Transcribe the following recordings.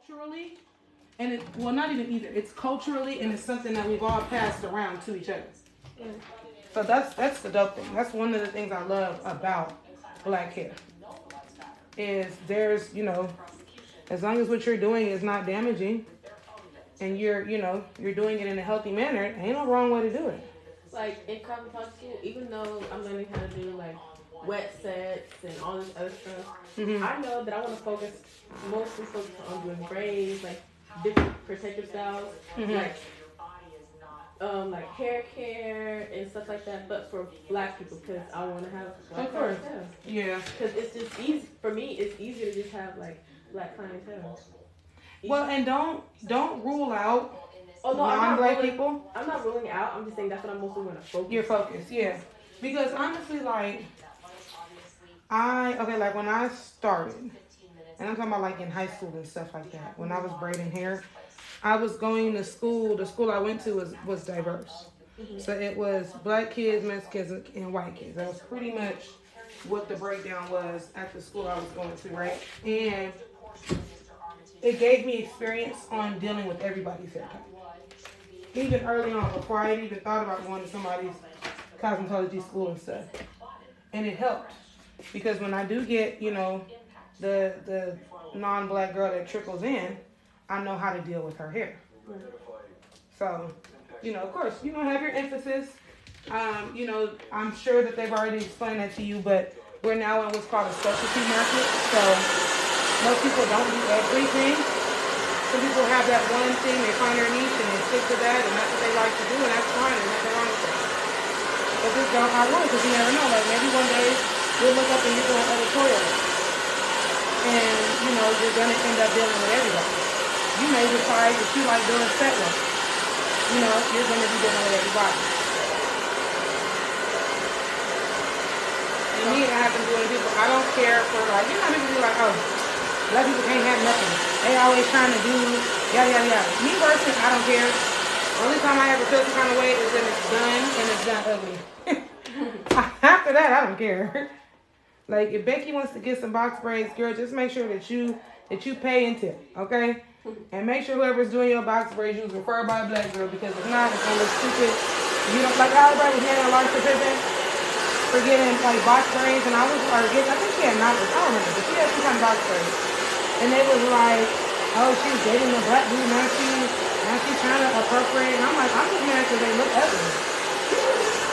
culturally, and it, well, not even either. It's culturally, and it's something that we've all passed around to each other. Yeah. So that's the dope thing. That's one of the things I love about black hair. Is there's, you know, as long as what you're doing is not damaging, and you're, you know, you're doing it in a healthy manner, ain't no wrong way to do it. Like in cosmetology school, even though I'm learning how to do like wet sets and all this other stuff, I know that I want to mostly focus on doing braids, like different protective styles, like hair care and stuff like that. But for black people, because I want to have black clientele. Yeah. Because it's just easy for me. It's easier to just have like black clientele. Well, and don't rule out. Oh no, non-black people. I'm not ruling out. I'm just saying that's what I'm mostly going to focus. Your focus, yeah. Because honestly, like like when I started, and I'm talking about like in high school and stuff like that. When I was braiding hair, I was going to school. The school I went to was diverse. So it was black kids, Mexicans, and white kids. That was pretty much what the breakdown was at the school I was going to, right? And it gave me experience on dealing with everybody's hair type. Even early on, before I had even thought about going to somebody's cosmetology school and stuff. And it helped. Because when I do get, you know, the non-black girl that trickles in, I know how to deal with her hair. So, you know, of course, you don't have your emphasis. You know, I'm sure that they've already explained that to you, but we're now in what's called a specialty market. So most people don't do everything. Some people have that one thing, they find their niche and they stick to that, and that's what they like to do, and that's fine, there's nothing wrong with that. But just don't outgrow it, because you never know. Like maybe one day you'll look up and you're doing editorial, and you know you're gonna end up dealing with everybody. You may decide that you like doing set work. You know, you're gonna be dealing with everybody. And me, that happens with people. I don't care for like, you know, people be like, oh, black people can't have nothing. They always trying to do yada yada yada. Me personally, I don't care. The only time I ever feel some kind of way is when it's done and it's done ugly. After that, I don't care. Like if Becky wants to get some box braids, girl, just make sure that you pay and tip, okay? And make sure whoever's doing your box braids you was referred by a black girl, because if not, it's gonna look stupid. You don't like everybody was getting a large position for getting like box braids, and I think she had knowledge, I don't remember, but she had some kind of box braids. And they was like, oh, she's dating a black dude, now she's trying to appropriate. And I'm like, I'm just mad because they look ugly.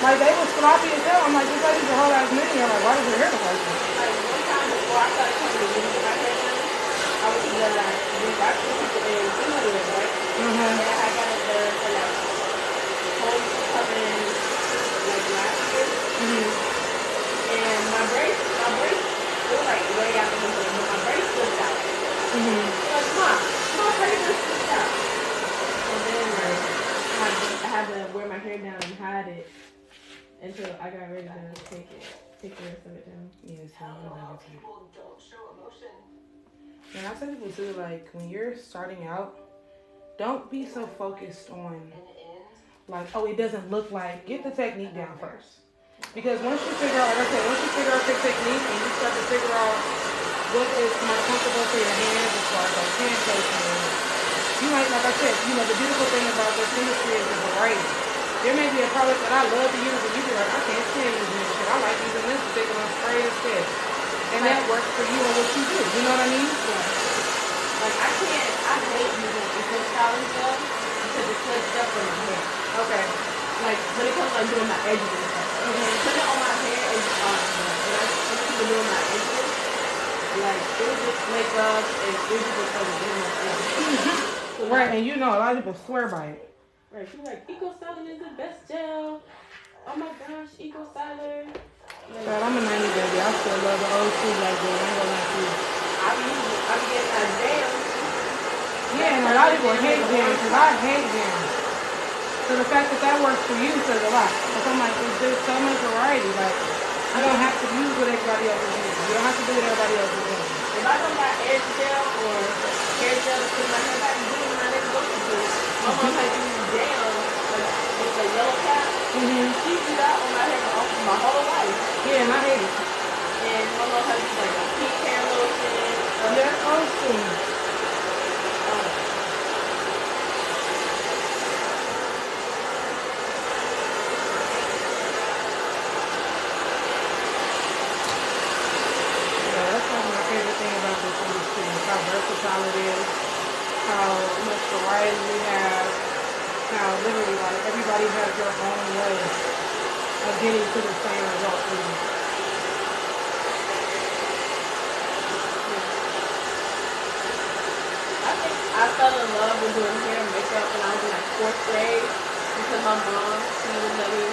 Like, they was sloppy as hell. I'm like, this lady's a whole ass nigga. I'm like, why does her hair look like this? Like, one time before I started coming to uni my hair done, I was in like, actually people in England, right? And I got it done for like, homecoming, like, last year. And my braids, it was like way after homecoming, but my braids slipped out. Like, my braids just slipped out. And then, like, I had to wear my hair down and hide it until I got ready to take the rest of it down. Yes, and I tell people too, like, when you're starting out, don't be so focused on, like, oh, it doesn't look like, get the technique down first. Because once you figure out, like I said, once you figure out the technique and you start to figure out what is more comfortable for your hands as far as like hand placement, you might, like I said, you know, the beautiful thing about this industry is the variety. There may be a product that I love to use, and you be like, I can't stand using this shit. I like using this particular spray instead. And that works for you and what you do. You know what I mean? Yeah. Like, I hate using eco styling stuff because it cuts stuff in my hair. Okay. Like, when it comes to like, doing my edges and stuff. Putting it on my hair is awesome. When I'm doing my edges, like, it was just makeup and it was just like doing my edges. Right, and you know, a lot of people swear by it. Right, she's like, eco styling is the best gel. Oh my gosh, eco styler. God, I'm a 90 baby. I still love the old school like that. I ain't gonna lie to you. I'm getting that jam. Yeah, and a lot of people hate jam because I hate jam. So the fact that works for you says a lot. Because I'm like, there's so much variety. Like, you don't have to use what everybody else is using. You don't have to do what everybody else is doing. If I don't got edge gel or hair gel to put my hair back and do it my next go-to to, my mom had to use jam with the yellow cap. She do that on my hair for my whole life. Yeah, and I hate it. And my mom had to use like a pink hair lotion. That's awesome. versatile it is, how much variety we have, how literally like everybody has their own way of getting to the same result. I think I fell in love with doing hair and makeup when I was in like 4th grade because my mom, she wouldn't let me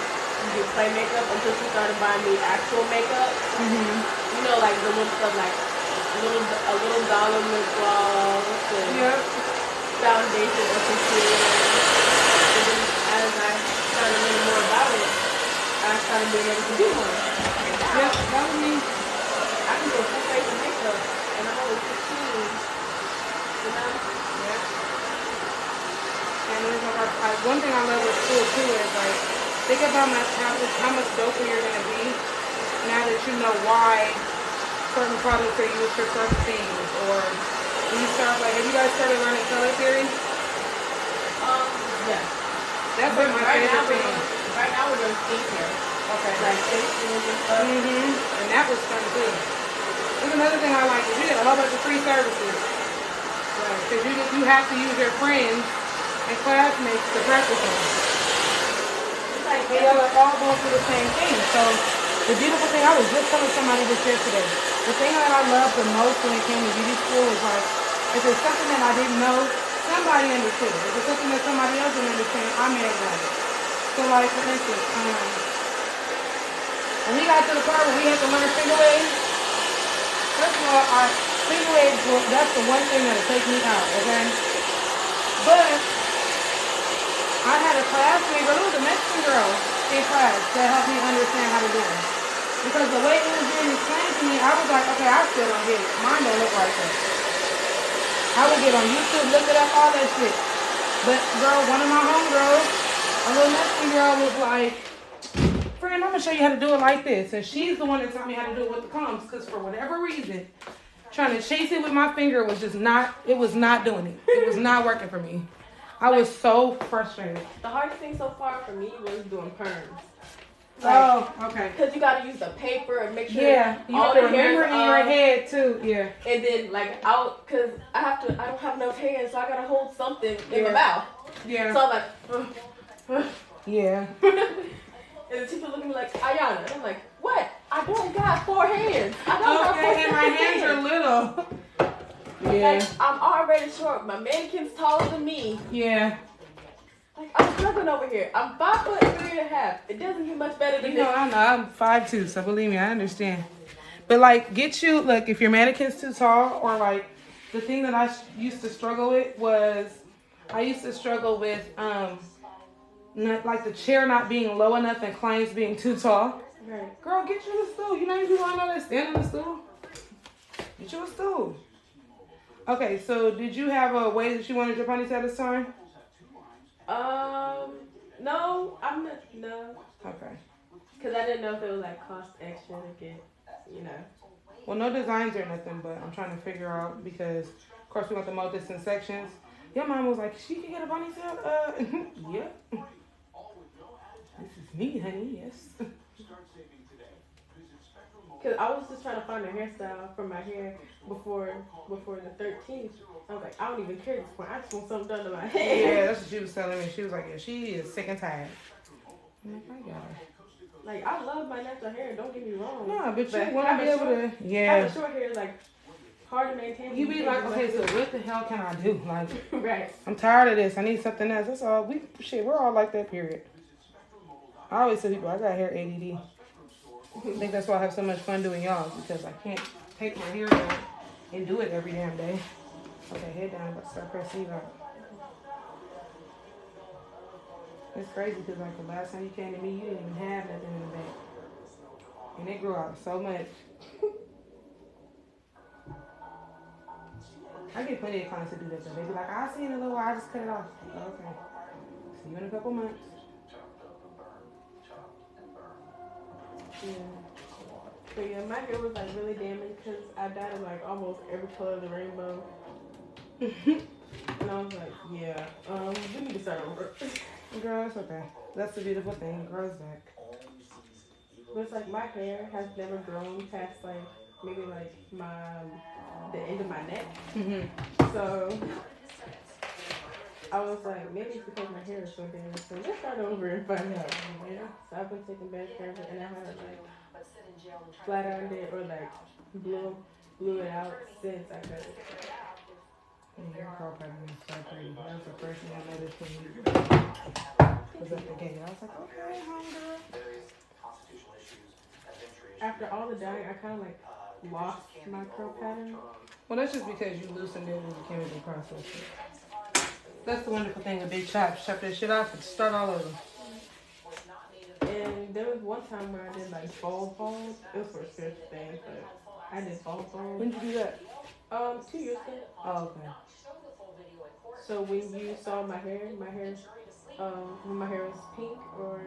do play makeup until she started buying me actual makeup. You know, like the little stuff like a little dollar lip gloss and foundation or concealer. And then as I started learning more about it, I started being able to do one. Yep, that was me. I can do a full face of makeup and I'm only 15. You know? Yeah. And it's like, one thing I love with school too is like, think about how much doper you're gonna be now that you know why certain products are used for certain things. Or when you start like, have you guys started learning color theory? Yeah. That's like my favorite thing. Right now we're doing skincare. Okay. Like face creams and stuff. And that was fun too. There's another thing I like is you get a whole bunch of free services. Because you have to use your friends and classmates to practice on. Y'all are all going through the same thing. So the beautiful thing, I was just telling somebody this yesterday. The thing that I love the most when it came to beauty school is like, if there's something that I didn't know, somebody understood. If there's something that somebody else didn't understand, I made it right. So like for instance, when we got to the part where we had to learn finger waves, first of all, our finger waves, that's the one thing that'll take me out, okay? But I had a classmate, but it was a Mexican girl in class that helped me understand how to do it. Because the way it was being explained to me, I was like, okay, I still don't get it. Mine don't look like that. I would get on YouTube, look it up, all that shit. But girl, one of my homegirls, a little Mexican girl was like, friend, I'm gonna show you how to do it like this. And she's the one that taught me how to do it with the combs, because for whatever reason, trying to chase it with my finger was just not, it was not doing it. It was not working for me. I was so frustrated. The hardest thing so far for me was doing perms. Okay. Because you got to use the paper and make sure you all have to the remember hairs in your head too. Yeah. And then because I don't have enough hands, so I got to hold something in my mouth. Yeah. So I'm like, yeah. And the teacher looked at me like, Ayana. And I'm like, what? I don't got 4 hands. I don't have 4 and my hands are little. Yeah. Like, I'm already short. My mannequin's taller than me. Yeah. Like, I'm struggling over here. I'm 5'3.5". It doesn't get much better than this. I know. I'm 5'2", so believe me, I understand. But like, look, if your mannequin's too tall, or like, the thing that I used to struggle with was, not, like the chair not being low enough and clients being too tall. Right. Girl, get you a stool. You know you want to stand on the stool? Get you a stool. Okay, so did you have a way that you wanted your ponytail this time? No, I'm not, no. Okay. Because I didn't know if it was like cost extra to get, Well, no designs or nothing, but I'm trying to figure out because, of course, we want the most distant sections. Your mom was like, she can get a ponytail? Yeah. This is me, honey, yes. Because I was just trying to find a hairstyle for my hair before the 13th. I was like, I don't even care at this point. I just want something done to my hair. Yeah, that's what she was telling me. She was like, yeah, she is sick and tired. I'm like, I got her. Like, I love my natural hair. Don't get me wrong. No, but you want to be able to, having short hair is like hard to maintain. You be like, okay, so what the hell can I do? Like, right. I'm tired of this. I need something else. That's all. We're all like that, period. I always tell people I got hair ADD. I think that's why I have so much fun doing y'all, because I can't take my hair out and do it every damn day. Okay, head down, but start pressing out. It's crazy because like the last time you came to me, you didn't even have nothing in the back. And it grew out so much. I get plenty of clients to do that though. They be like, I'll see you in a little while, I just cut it off. Okay. See you in a couple months. Yeah. But yeah, my hair was like really damaged because I dyed it like almost every color of the rainbow. And I was like, yeah, we need to start over. Girl, it's okay. That's the beautiful thing. It grows back. But it's like my hair has never grown past like maybe like my the end of my neck. Mhm. So I was like, maybe it's because my hair is so damaged. So let's start over and find out. Yeah. So I've been taking bath forever, and I haven't like flat ironed it or like blew it out since I cut it. Yeah, your curl pattern is so pretty. That was the first thing I noticed when you was at the gate. I was like, okay, homegirl. After all the dyeing, I kind of like lost my curl pattern. Well, that's just because you loosened it with the chemical process. That's the wonderful thing with big chops. Chop that shit off and start all over. And there was one time where I did like bald. It was for a spiritual thing, but I did bald. When did you do that? 2 years ago. Oh, okay. So when you saw my hair, when my hair was pink or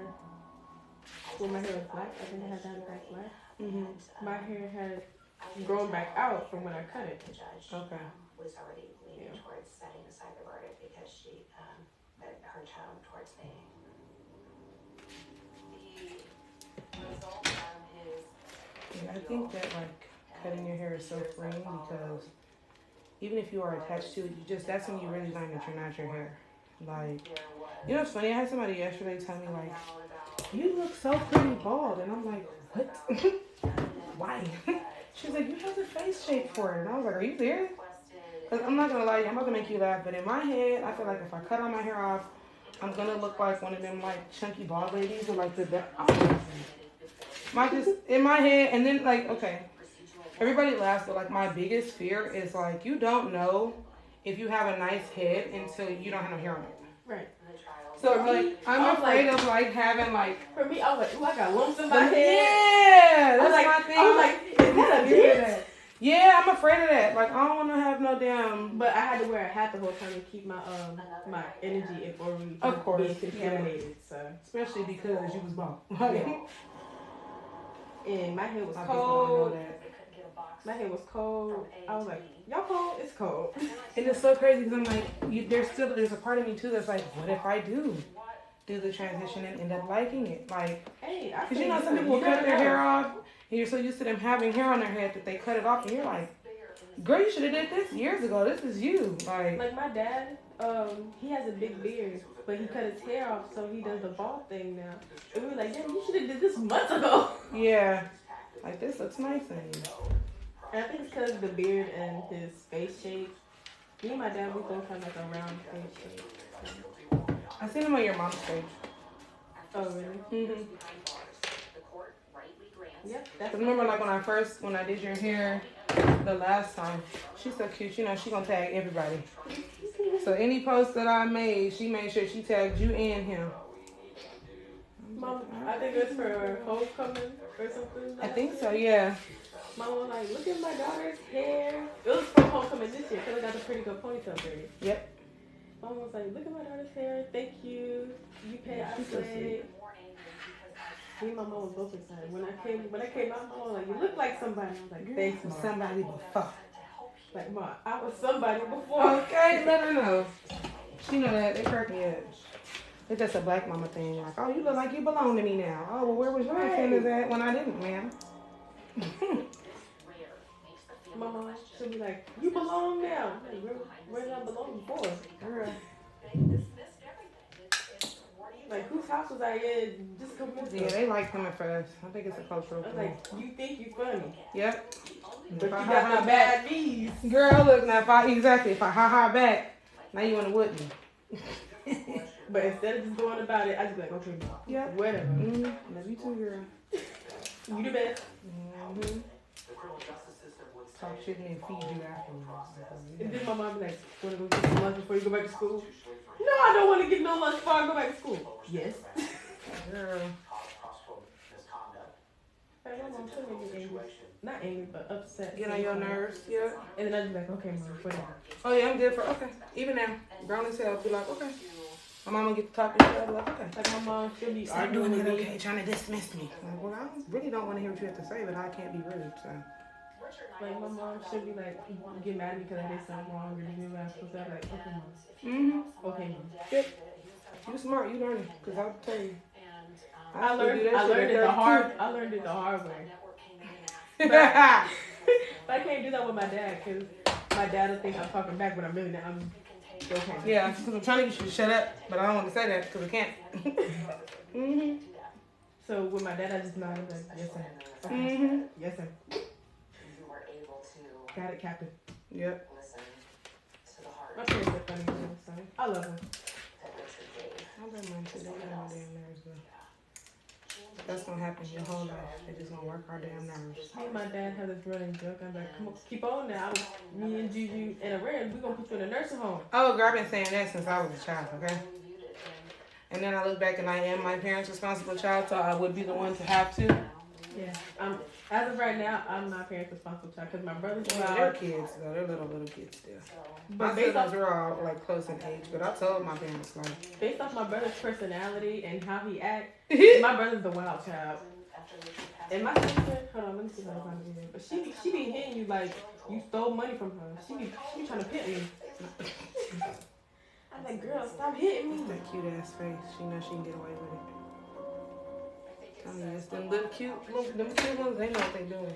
when my hair was black, I think I had that back black. Mhm. My hair had grown back out from when I cut it. Okay. Was already leaning towards setting aside the verdict because she, her tone towards me. The result from his. Yeah, I think that like cutting your hair is so freeing because even if you are attached to it, that's when you really learn that you're not your hair. Like, you know what's funny? I had somebody yesterday tell me like, you look so pretty bald, and I'm like, what? Why? She's like, you have the face shape for it, and I was like, are you serious? Cause I'm not gonna lie, I'm about to make you laugh, but in my head, I feel like if I cut all my hair off, I'm gonna look like one of them like chunky bald ladies with like in my head, and then like, okay, everybody laughs, but like my biggest fear is like you don't know if you have a nice head until you don't have no hair on it. Right. So like I'm afraid of like having like. For me, I was like, ooh, I got lumps in my head. Yeah, that's my thing. I was like, is that a bitch? Yeah, I'm afraid of that. Like, I don't want to have no damn. But I had to wear a hat the whole time to keep my my energy from being contaminated. So especially because you was bald. And my hair was cold. My hair was cold. I was like, y'all cold? It's cold. And it's so crazy because I'm like, there's a part of me too that's like, what if I do the transition and end up liking it? Like, hey, because you know some people cut their hair off. And you're so used to them having hair on their head that they cut it off, and you're like, girl, you should have did this years ago. This is you. Like my dad, he has a big beard, but he cut his hair off, so he does the bald thing now. And we were like, damn, you should have did this months ago. Yeah. Like, this looks nice on you. And I think it's because of the beard and his face shape. Me and my dad, we both have like a round face shape. I seen him on your mom's page. Oh, really? Mm-hmm. Yep. I remember like when I did your hair the last time, she's so cute. You know, she gonna tag everybody. So any post that I made, she made sure she tagged you and him. Mom, I think it's for homecoming or something. I think so, yeah. Mom was like, look at my daughter's hair. It was for homecoming this year because I got the pretty good ponytail braid. Yep. Mom was like, look at my daughter's hair. Thank you. You pay our way. Me and my mom was both excited. When I came out, Mom was like, you look like somebody. I was like, thanks, Mom. Somebody before. Like, Mom, I was somebody before. Okay, let her know. She know that. They crack me up. It's just a black mama thing. Like, oh, you look like you belong to me now. Oh, well, where was your antennas at when I didn't, ma'am? My mom, she'll be like, you belong now. Like, where did I belong before? Girl. Like, whose house was I in just a couple minutes ago? Yeah, they like coming for us. I think it's a cultural thing. I was like, you think you funny. Yep. But you got my bad knees. Girl, look, now if I ha back, now you want to whip me. But instead of just going about it, I just be like, okay, yep. Whatever. Mm-hmm. Love you too, girl. You the best. Mm-hmm. Talk shit and then feed you afterwards. And then my mom be like, want to go get some lunch before you go back to school? No, I don't want to get no lunch before I go back to school. Yes. Girl. My mom should make me angry. Not angry, but upset. Get on your nerves, yeah. And then I just be like, okay, mom, whatever. Oh yeah, I'm good for, okay. Even now, grown as hell, be like, okay. My mama get to talk to you, I'll be like, okay. Like my mom, she'll be Stop arguing doing with it, me. okay, trying to dismiss me. Like, well, I really don't want to hear what you have to say, but I can't be rude, so. Like my mom, she'll be like, get mad at me because I did something wrong or did what I was supposed to. I'm like, okay, mom. Mm-hmm. Okay, mom. Yep. You smart, you learning, because I'll tell you. I learned it the hard way. But I can't do that with my dad because my dad will think I'm talking back, but I'm really not. I'm okay. Yeah, because I'm trying to get you to shut up, but I don't want to say that because I can't. Mhm. So with my dad, I just nod like, yes sir. Okay. Mhm. Yes sir. You were able to Got it, Captain. Yep. listen to the heart My parents are funny too, so I love them. that Richard gave. I don't mind too. They get on my damn nerves though. That's gonna happen your whole life. They just gonna work our damn nerves. Me and my dad have this running joke. I'm like, come on, keep on now. Me and Juju and a red, we gonna put you in a nursing home. Oh, girl, I've been saying that since I was a child. Okay. And then I look back and I am my parents' responsible child, so I would be the one to have to. Yeah. As of right now, I'm my parents' responsible child because my brother's Well, they're kids though. They're little kids still. But My siblings were all like close in age, but I told my parents like, based off my brother's personality and how he acts, my brother's the wild child. And my sister, hold on, let me see if I can find a video. But she be hitting you like you stole money from her. She be trying to pit me. I'm like, girl, stop hitting me. that cute ass face. She knows she can get away with it. Tell me, it's them little cute ones. They know what they doing.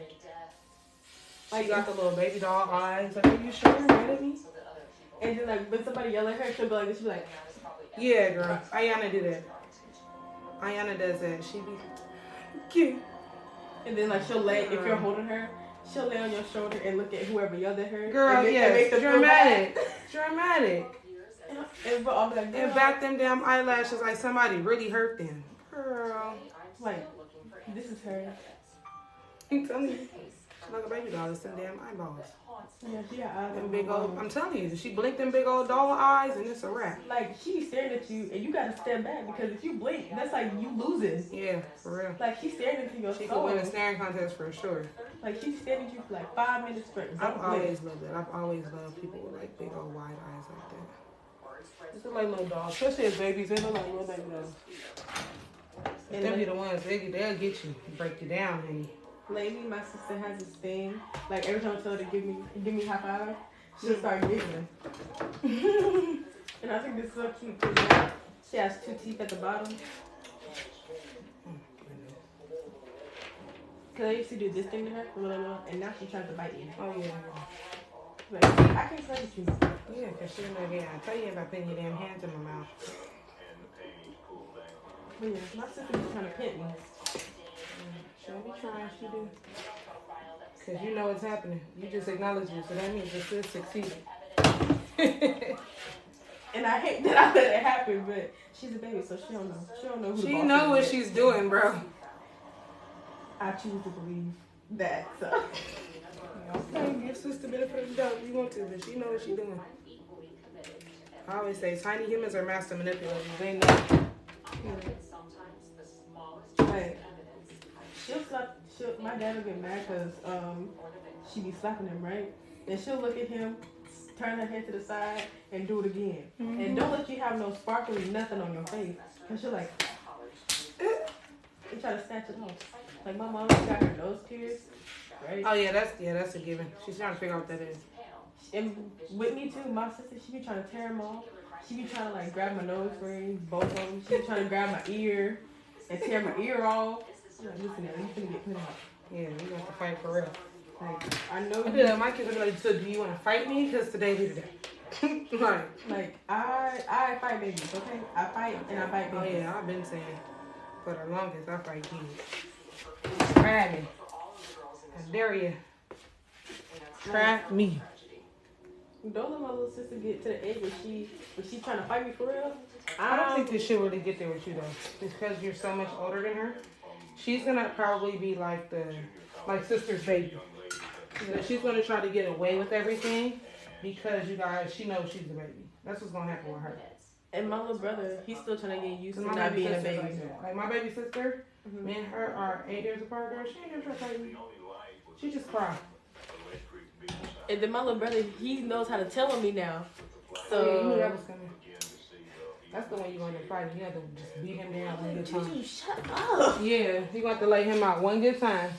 Like, got the little baby doll eyes. Like, are you sure you're mad at me? And then like when somebody yell at her, she'll be like, Yeah, girl. Ayana do that. Ayana does that. She be cute. and then like she'll lay if you're holding her, she'll lay on your shoulder and look at whoever yelled at her. Girl, and yes. make them feel Dramatic. Dramatic. And I'll be like, And back them damn eyelashes like somebody really hurt them. Girl. like, this is her. I'm telling you. Like a baby doll, it's them damn eyeballs. Yeah, she got eyes. Them big old, I'm telling you, she blinked them big old doll eyes and it's a wrap. Like she's staring at you and you gotta step back because if you blink, that's like you losing. Yeah, for real. Like she's staring into your She could soul. win a staring contest for sure. Like she's staring at you for like 5 minutes straight. I've always loved that. I've always loved people with like big old wide eyes like that. They look like little dogs, especially as babies. They look like little baby dogs. And they'll be the ones they'll get you, break you down, honey. Lately, my sister has this thing. Like every time I tell her to give me high five, she'll start giggling. And I think this is so cute because now she has 2 teeth at the bottom. Cause I used to do this thing to her, and now she tries to bite me. Oh yeah. Like, I can't play with you. Yeah, cause she's not getting. I tell you about putting your damn hands in my mouth. But yeah, my sister was trying to pet me. She'll be trying, she do. Cause you know what's happening. You just acknowledge it, so that means it's still succeeding. And I hate that I let it happen, but she's a baby, so she don't know. She don't know who. She know what she's doing, bro. I choose to believe that. So. Okay, give sister benefit of the doubt if you want to, but she know what she's doing. I always say tiny humans are master manipulators. They know. Like, my dad will get mad because she be slapping him, right? And she'll look at him, turn her head to the side, and do it again. Mm-hmm. And don't let you have no sparkly nothing on your face. Because she'll like, and try to snatch it off. Like my mom got her nose pierced, right? Oh yeah, that's a given. She's trying to figure out what that is. And with me too, my sister, she be trying to tear them off. She be trying to like grab my nose rings, both of them. She be trying to grab my ear and tear my ear off. I'm like, listen, now, you finna get put out. Yeah, we got to fight for real. Like, I know. Yeah, my kids are like, so do you want to fight me? Because today we today. Like I fight babies, okay? I fight and I bite babies. Oh yeah, I've been saying for the longest I fight kids. Try me. I dare you. Try me. Don't let my little sister get to the age where she's trying to fight me for real. I don't think this shit really get there with you though. Because you're so much older than her. She's gonna probably be like sister's baby. So she's gonna try to get away with everything because she knows she's the baby. That's what's gonna happen with her. And my little brother, he's still trying to get used to not being a baby. Like my baby sister, me and her are 8 years apart, girl. She ain't never tried to fight me. She just cried. And then my little brother, he knows how to tell on me now. So yeah, you knew that was coming. That's the one you want to fight. You have to just beat him down one good time. Dude, shut up. Yeah, you got to lay him out one good time.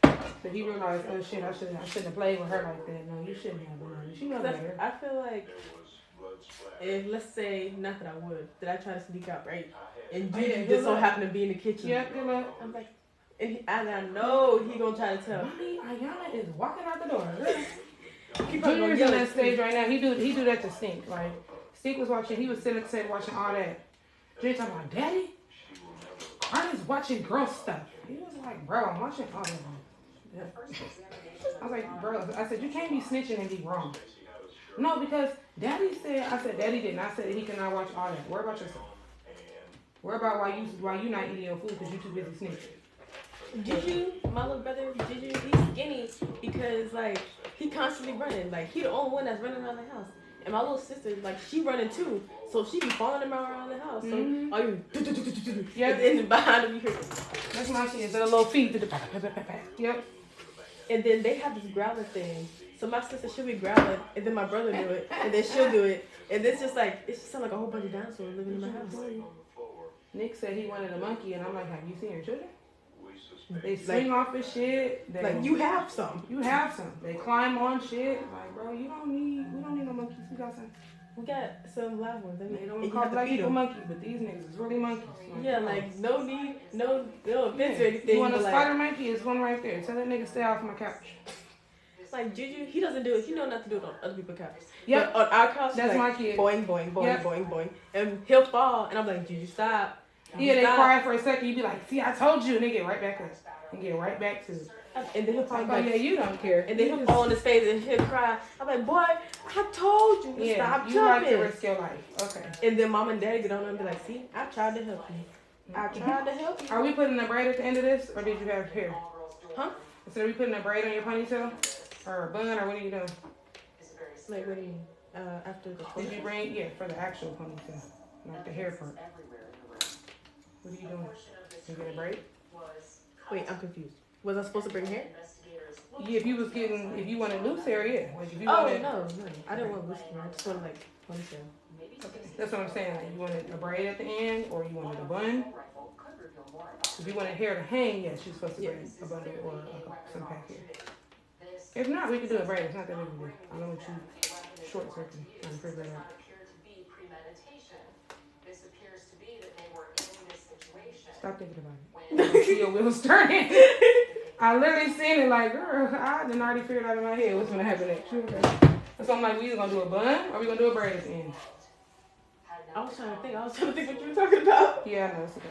So he realized, oh shit, I shouldn't have played with her like that. No, you shouldn't have. She knows better. I feel like if let's say not that I would, that I try to sneak out, right? And you just so happen to be in the kitchen. Yeah, good luck. I'm like, And I know he gonna try to tell. Mommy, Ayana is walking out the door. Keep on Junior's going on that stage right now. He do that to Stink. Like Stink was watching. He was sitting at the table watching all that. Junior talking about, Daddy, I'm just watching girl stuff. He was like, bro, I'm watching all that. Yeah. I was like, bro, I said you can't be snitching and be wrong. No, because Daddy said. I said Daddy didn't. I said he cannot watch all that. Worry about yourself. Worry about why you not eating your food because you too busy snitching. Juju, my little brother, Juju, he's skinny because like he constantly running. Like he the only one that's running around the house. And my little sister, like she running too, so she be following him around the house. So all you, Yep. and behind him you hear. That's my kids. Their little feet. Yep. And then they have this growler thing. So my sister, she'll be growling, and then my brother do it, and then she'll do it, and it's just sounds like a whole bunch of dinosaurs living in my house. Nick said he wanted a monkey, and I'm like, have you seen your children? They swing off his shit. Like you have some. You have some. They climb on shit. Like, bro, we don't need no monkeys. We got some. We got some live ones. They don't call black people monkeys, but these niggas is really monkeys. Like, yeah, like no need, no offense or anything. You want a but spider monkey? It's one right there. Tell that nigga stay off my couch. Like Juju, he doesn't do it. He know not to do it on other people's couch. Yep. But on our couch, that's like, my kid. Boing, boing, boing, Yep. boing, boing, and he'll fall, and I'm like, Juju, stop. Yeah, they cry for a second. You be like, see, I told you, and they get right back up and get right back to it. And then he'll fall Like, back. oh yeah, you don't care. And then he'll fall on his face and he'll cry. I'm like, boy, I told you to stop you jumping. like to risk your life. Okay. And then mom and dad get on him and be like, see, I tried to help you. I tried to help you. Are we putting a braid at the end of this, or did you have hair? Huh? So are we putting a braid on your ponytail? Or a bun, or what are you doing? Like, what do you mean? After the Did you bring, for the actual ponytail, not the hair part. What are you doing? You get a braid? Wait, I'm confused. Was I supposed to bring hair? Yeah, if you wanted loose hair, yeah. Like if you Oh, wanted, no. I didn't want whiskey. I just wanted, like, ponytail. Okay. That's what I'm saying. Like you wanted a braid at the end, or you wanted a bun. If you wanted hair to hang, yes, you're supposed to bring a bundle or some pack hair. If not, we could do a braid. It's not that big of a deal. I don't want you short circuiting trying to figure it out. Stop thinking about it. I see your wheels turning. I literally seen it like, girl, I done already figured out in my head what's gonna happen next. Okay. So I'm like, we either gonna do a bun or we gonna do a braid at the end. I was trying to think what you were talking about. Yeah, I know, it's okay.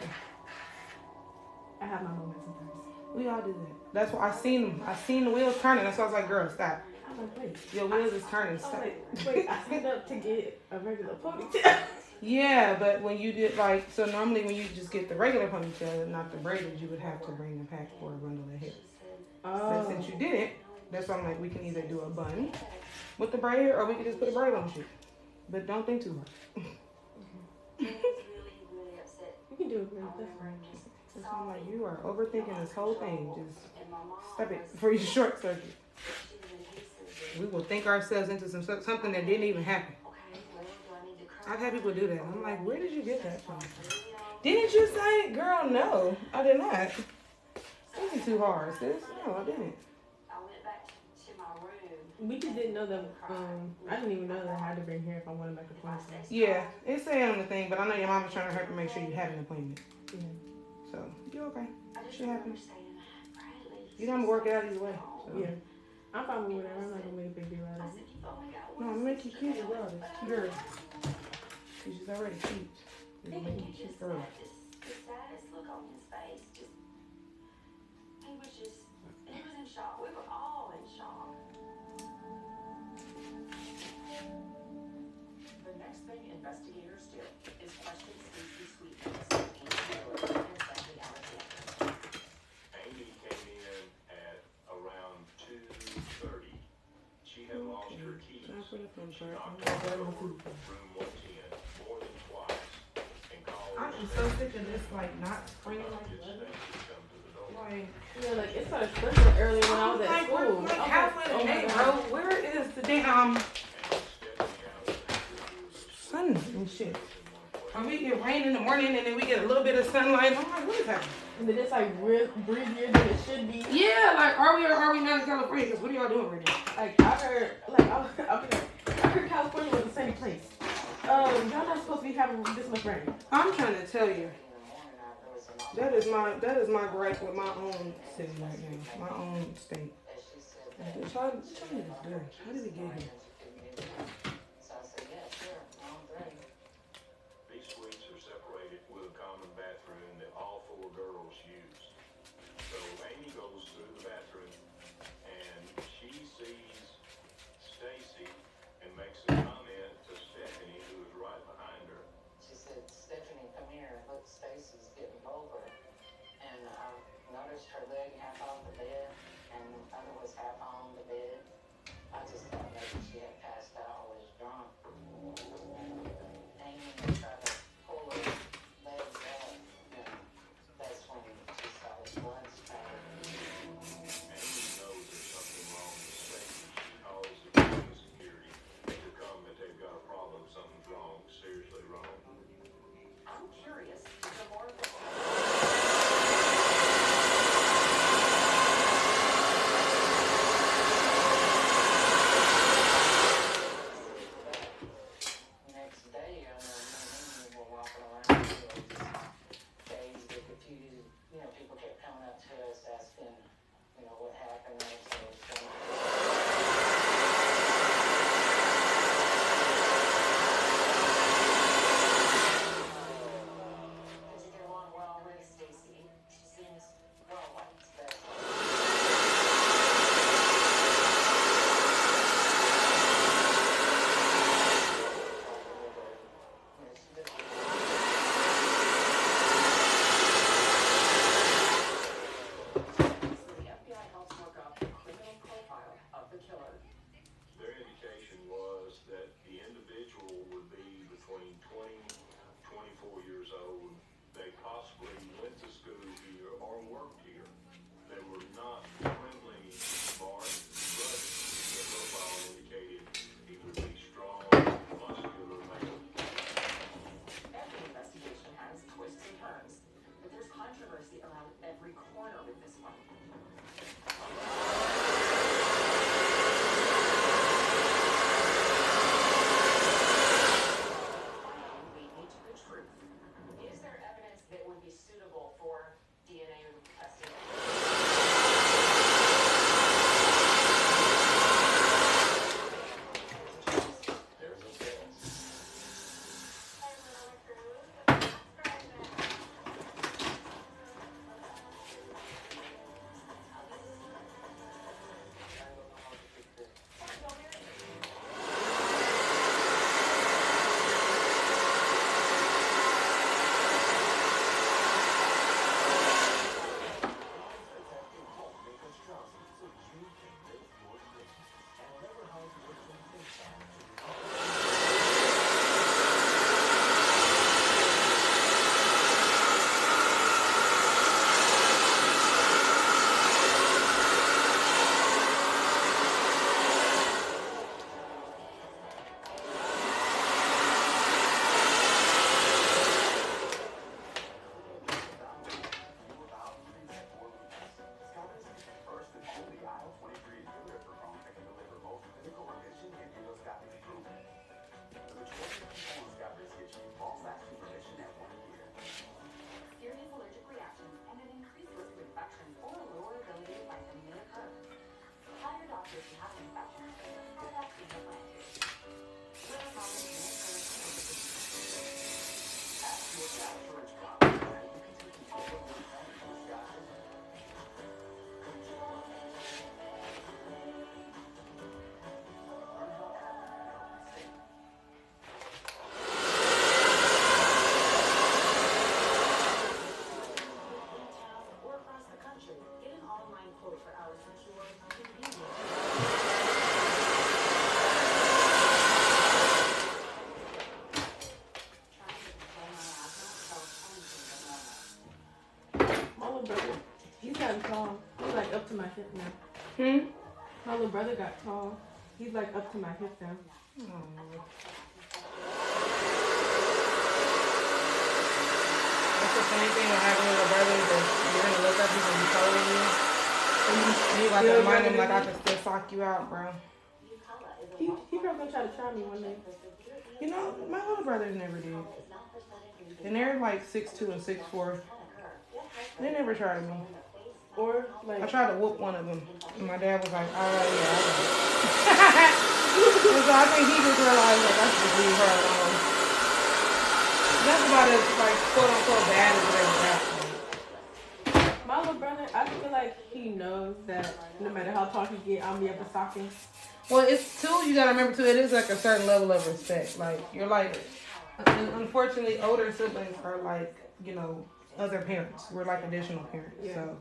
I have my moments sometimes. We all do that. That's why I seen them. I seen the wheels turning. That's why I was like, girl, stop. I'm like, wait. Your wheels is turning. I was Stop. like, wait, I signed up to get a regular ponytail. Yeah, but when you did so normally when you just get the regular ponytail and not the braided, you would have to bring a pack or a bundle of hair. Oh. But since you didn't, that's why I'm like, we can either do a bun with the braid or we can just put a braid on the shit. But don't think too hard. You can do it, girl. That's fine. That's why I'm like, you are overthinking this whole thing. Just stop it before you short circuit. We will think ourselves into something that didn't even happen. I've had people do that. I'm like, where did you get that from? Didn't you say, girl, no, I did not. Thinking too hard, sis. No, I didn't. We just didn't know that, I didn't even know that I had to bring hair if I wanted like a ponytail. Yeah, it's saying on the thing, but I know your mama's trying to hurry to make sure you have an appointment. Yeah. So, you're okay. Shit happens. You don't work it out either way. So. Yeah. I'm fine with whatever. I'm not going to make a big deal out of it. No, I'm make you cute as well. It's cute. She's already cute. It'll make you cute girl. The saddest look on his face, he was in shock. We were all in shock. The next thing investigators do is question Stacey Sweetness and Alexander. Amy came in at around 2:30. She had lost her keys. Knocked on the door, room 110, more than twice, and called. I'm so sick of this, like, not springing like weather. Like, Yeah, like it started sprinkling earlier when I was at like, school. we're like halfway the day, bro. Where is the damn sun and shit? Or we get rain in the morning and then we get a little bit of sunlight. I'm like, what is happening? And then it's like real breezier than it should be. Yeah, like, are we or are we not in California? Because what are y'all doing right now? Like I heard, I heard California was the same place. Y'all not supposed to be having this much rain. I'm trying to tell you. That is my gripe with my own city right now, my own state. What y'all need to do? How did we get here? These suites are separated with a common bathroom that all four girls use. So Amy goes through the bathroom and she sees Stacy and makes a comment to Stephanie, who is right behind her. She said, Stephanie, come here. Look, Stacy's getting over. And I noticed her leg half on the bed and the other was half on the bed. I just thought maybe she had passed out or was drunk. Amy tried to pull her legs up, and that's when she saw his blood spatter. Amy knows there's something wrong with Stacy. She calls the building security to come, that they've got a problem, something's wrong, seriously wrong. I'm curious, the more of the Next day, I know me and Amy were walking around, just dazed and confused. People kept coming up to us asking, what happened. And so Did you get along well with Stacy? She seems well liked. The FBI helps work up the criminal profile of the killer. Their indication was that the individual would be between 20, 24 years old. They possibly went to school here or worked here. They were not criminally smart, but the profile indicated he would be strong, muscular male. Every investigation has twists and turns, but there's controversy around every corner with this one. Finally, we need to the truth. Is there evidence that would be suitable for DNA testing? There's a sense. Serious allergic reactions and an increased risk of infection or a lower ability to fight them may occur. Tell your doctor if you have an infection or vaccine your plan to. Liver problems may occur from overfeeding. Ask your insurance problem, and you can take control of your financial discussion. Learn how to have an town or across the country, get an online quote for our secure, convenient. Trying to control my asthma helps anything but normal. My little brother, he's gotten tall. He's like up to my hip now. My little brother got tall. He's like up to my hip now. That's the same thing with having little brothers that you're gonna look up, he's gonna be taller than you. And you got to remind him like I can still sock you out, bro. He probably gonna try to try me one day. You know, my little brothers never did. And they're like 6'2" and 6'4". They never tried me. Or I like, tried to whoop one of them. And my dad was like, oh, yeah, I know. And so I think he just realized, like, I should just leave her alone. That's about as, like, quote unquote bad as it ever got. my little brother, I feel like he knows that no matter how tall he get, I'll be able to sock him. Well, it's too, you gotta remember too, it is like a certain level of respect. Like, you're like, unfortunately, older siblings are like, you know, other parents. We're like additional parents. Yeah. So,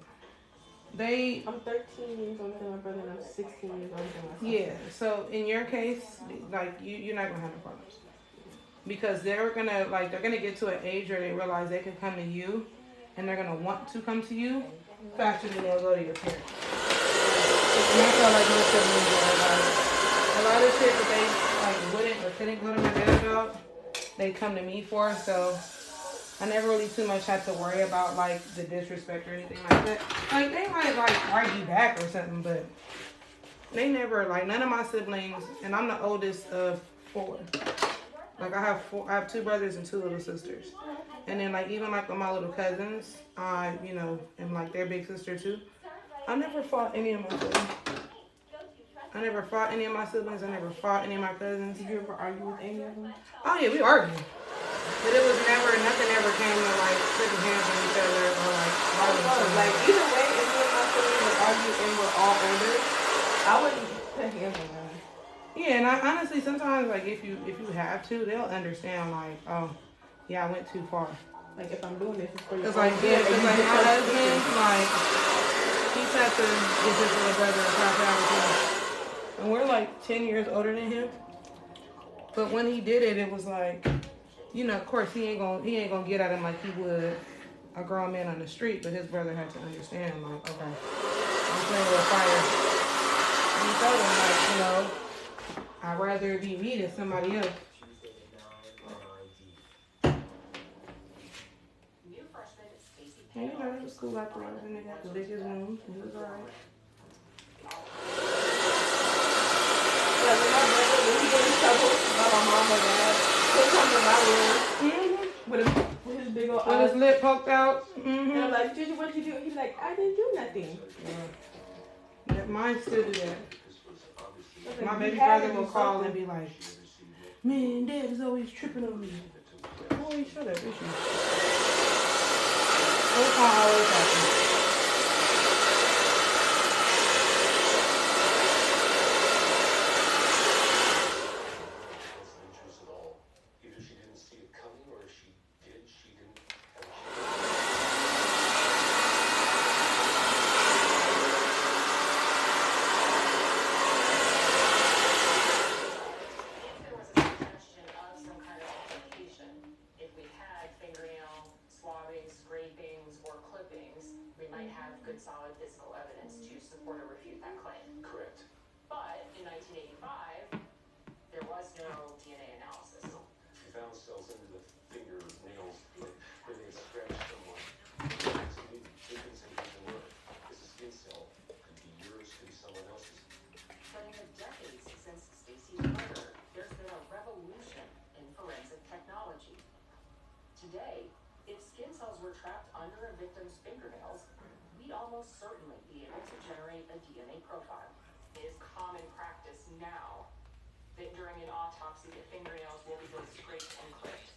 they, I'm 13 years older than my brother, and I'm 16 years older than my sister. yeah. So, in your case, like, you're not gonna have no problems. Because they're gonna get to an age where they realize they can come to you, and they're gonna want to come to you faster than they'll go to your parents. And that's how like my siblings are. Like, a lot of shit that they like wouldn't or couldn't go to my dad about, they come to me for. So I never really too much had to worry about like the disrespect or anything like that. Like they might like write you back or something, but they never like none of my siblings. And I'm the oldest of 4. Like I have 2 brothers and 2 little sisters. And then like even like with my little cousins, I am like their big sister too. I never fought any of my siblings. I never fought any of my siblings. I never fought any of my cousins. Did you ever argue with any of them? Oh yeah, we argued. But it was nothing ever came to like putting hands on each other or like fighting. Oh, like either way, if me and my siblings would argue and we're all older, I wouldn't put hands on them. Yeah, and I honestly sometimes like if you have to, they'll understand like, oh, yeah, I went too far. Like if I'm doing this, it's for you. It's like yeah, it's like my husband, like he's had to get his little brother a pop out with him. And we're like 10 years older than him. But when he did it, it was like, of course he ain't gonna get at him like he would a grown man on the street. But his brother had to understand, like, okay, I'm playing with fire. And he told him, like, I'd rather it be me than somebody else. And it was cool afterwards, and they got the biggest room. It was alright. Yeah, when my brother, when he get in trouble by my mom or dad, he'll come to my room with his big old With eyes. his lip poked out. And I'm like, Gigi, what'd you do? He's like, I didn't do nothing. Yeah, mine still do that. Like, My baby you had brother to do will call something. and be like, man, Dad is always tripping on me. Boy, shut up, issue. That's not always happen. Solid physical evidence to support or refute that claim. Correct. But in 1985, there was no DNA analysis. No. We found cells under the fingernails where they scratched someone. So we couldn't say who they were. It's a skin cell. Could be yours, could be someone else's. But in the decades since Stacy's murder, there's been a revolution in forensic technology. Today, if skin cells were trapped under a victim's fingernails, we'd almost certainly be able to generate a DNA profile. It is common practice now that during an autopsy, the fingernails will be both scraped and clipped.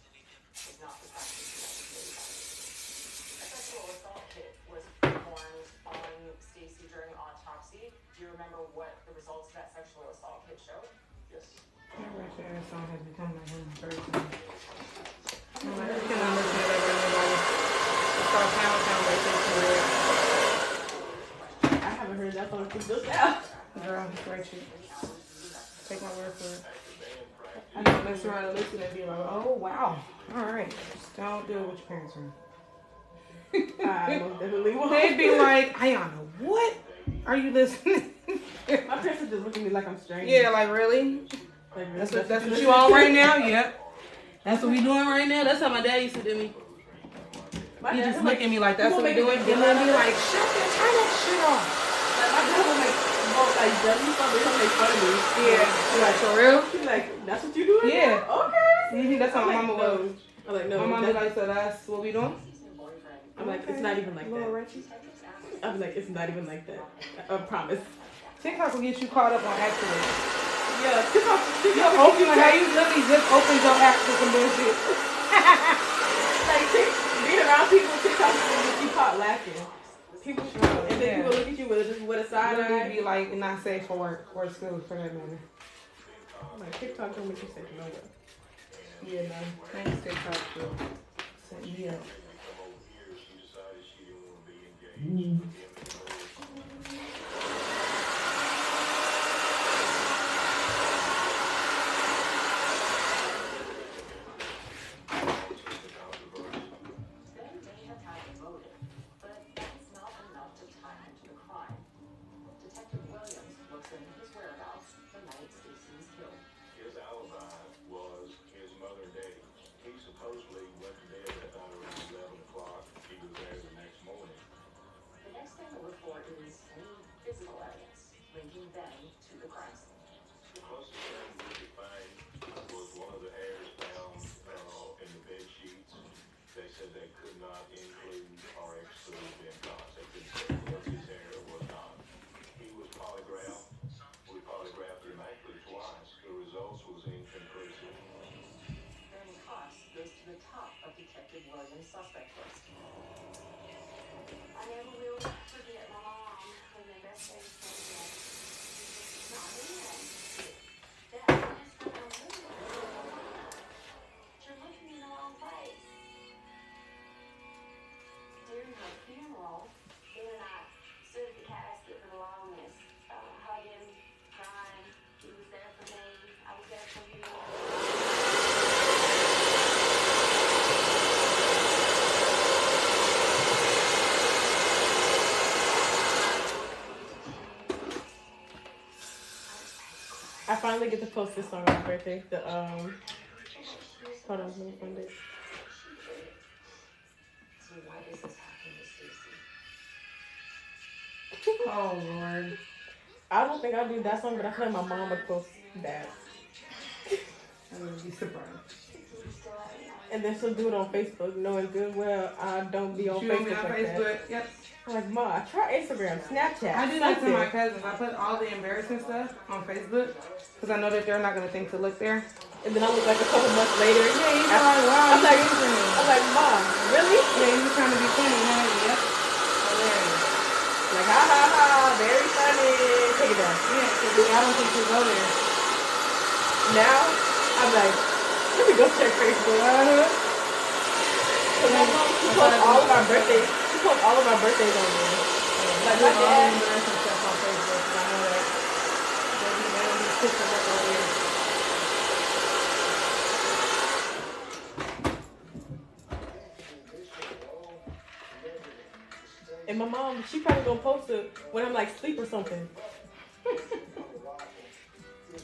It's not the practice in 1985. A sexual assault kit was performed on Stacy during an autopsy. Do you remember what the results of that sexual assault kit showed? Yes. That Richard song has become like one of my favorite songs. I'm like, I cannot listen to that by nobody. It's called Pound Town by Six Red. I haven't heard that song since just now. Girl, it's great shit. Take my word for it. I don't mess around and listen and be like, oh wow, alright. Just don't do it with your parents around. I most definitely won't. They'd be like, Ayana, what are you listening? My parents would just look at me like I'm strange. Yeah, like really? Like, That's what you on right now? Yep. That's what we doing right now? That's how my dad used to do me. He just look at me like that's what we doing. And then be like, turn that shit off. Like, my dad would judge me for he'll make fun of me. Yeah. She like, for real? She's like, that's what you doing? Yeah. Okay. That's how my mama was. I'm like, no. My mama like, so that's what we doing? Stacy's new boyfriend I'm like, it's not even like Little that. Reggie. I'm like, it's not even like that. I promise. TikTok will get you caught up on accident. Yeah, TikTok. You open how you literally just opened your app for some bullshit. Like being around people on TikTok will get you caught laughing. People, and then people look at you with a side eye. Be like not safe for work or school for that matter. Like TikTok don't make you safe nowhere. Yeah, no. Thanks TikTok for setting me up. Ben may have had a motive, but that's not enough to tie him to the crime. Detective Williams looks into his whereabouts the night Stacy was killed. His alibi was his mother and daddy. He supposedly went to bed that night around 11 o'clock. He was there the next morning. The next thing to look for is any physical evidence linking Ben to the crime scene. The closest thing we could find was one of the hairs found in the bed sheets. They said they could not include or exclude Ben Cox. They couldn't say it was his hair or was not. He was polygraphed. We polygraphed him actually twice. The results was inconclusive. Ben Cox goes to the top of Detective Williams' suspect list. I never will forget my mom when the investigators came in. She's not in. That is for the movie. You're looking in the wrong place. During her funeral, Ben and I stood at the casket for the longest, hugging, crying. He was there for me. I was there for him. I finally get to post this song on my birthday. The hold on, let me find it. So why is this happening to Stacy? Oh Lord. I don't think I'll do that song, but I feel like my mom would post that. I would be surprised. And then she'll do it on Facebook, knowing good well I don't be on She Facebook won't be on like Facebook. that. Yep. I'm like, Ma, try Instagram, Snapchat. I do that to something. my cousins. I put all the embarrassing stuff on Facebook because I know that they're not gonna think to look there. And then I look like a couple months later. Yeah, he's like, wow, I'm like, I'm Mom, really? yeah, he was trying to be funny, huh? Yep. Hilarious. Like, ha ha ha, very funny. Take it down. Yeah, because I don't think he'll go there. Now, I'm like, let me go check Facebook. Cause my mom, she posts all of our birthdays. She posts all of our birthdays on there. Like my all dad. embarrassing stuff on Facebook because I know that they don't be pushing up over here. And my mom, she probably gonna post it when I'm like asleep or something.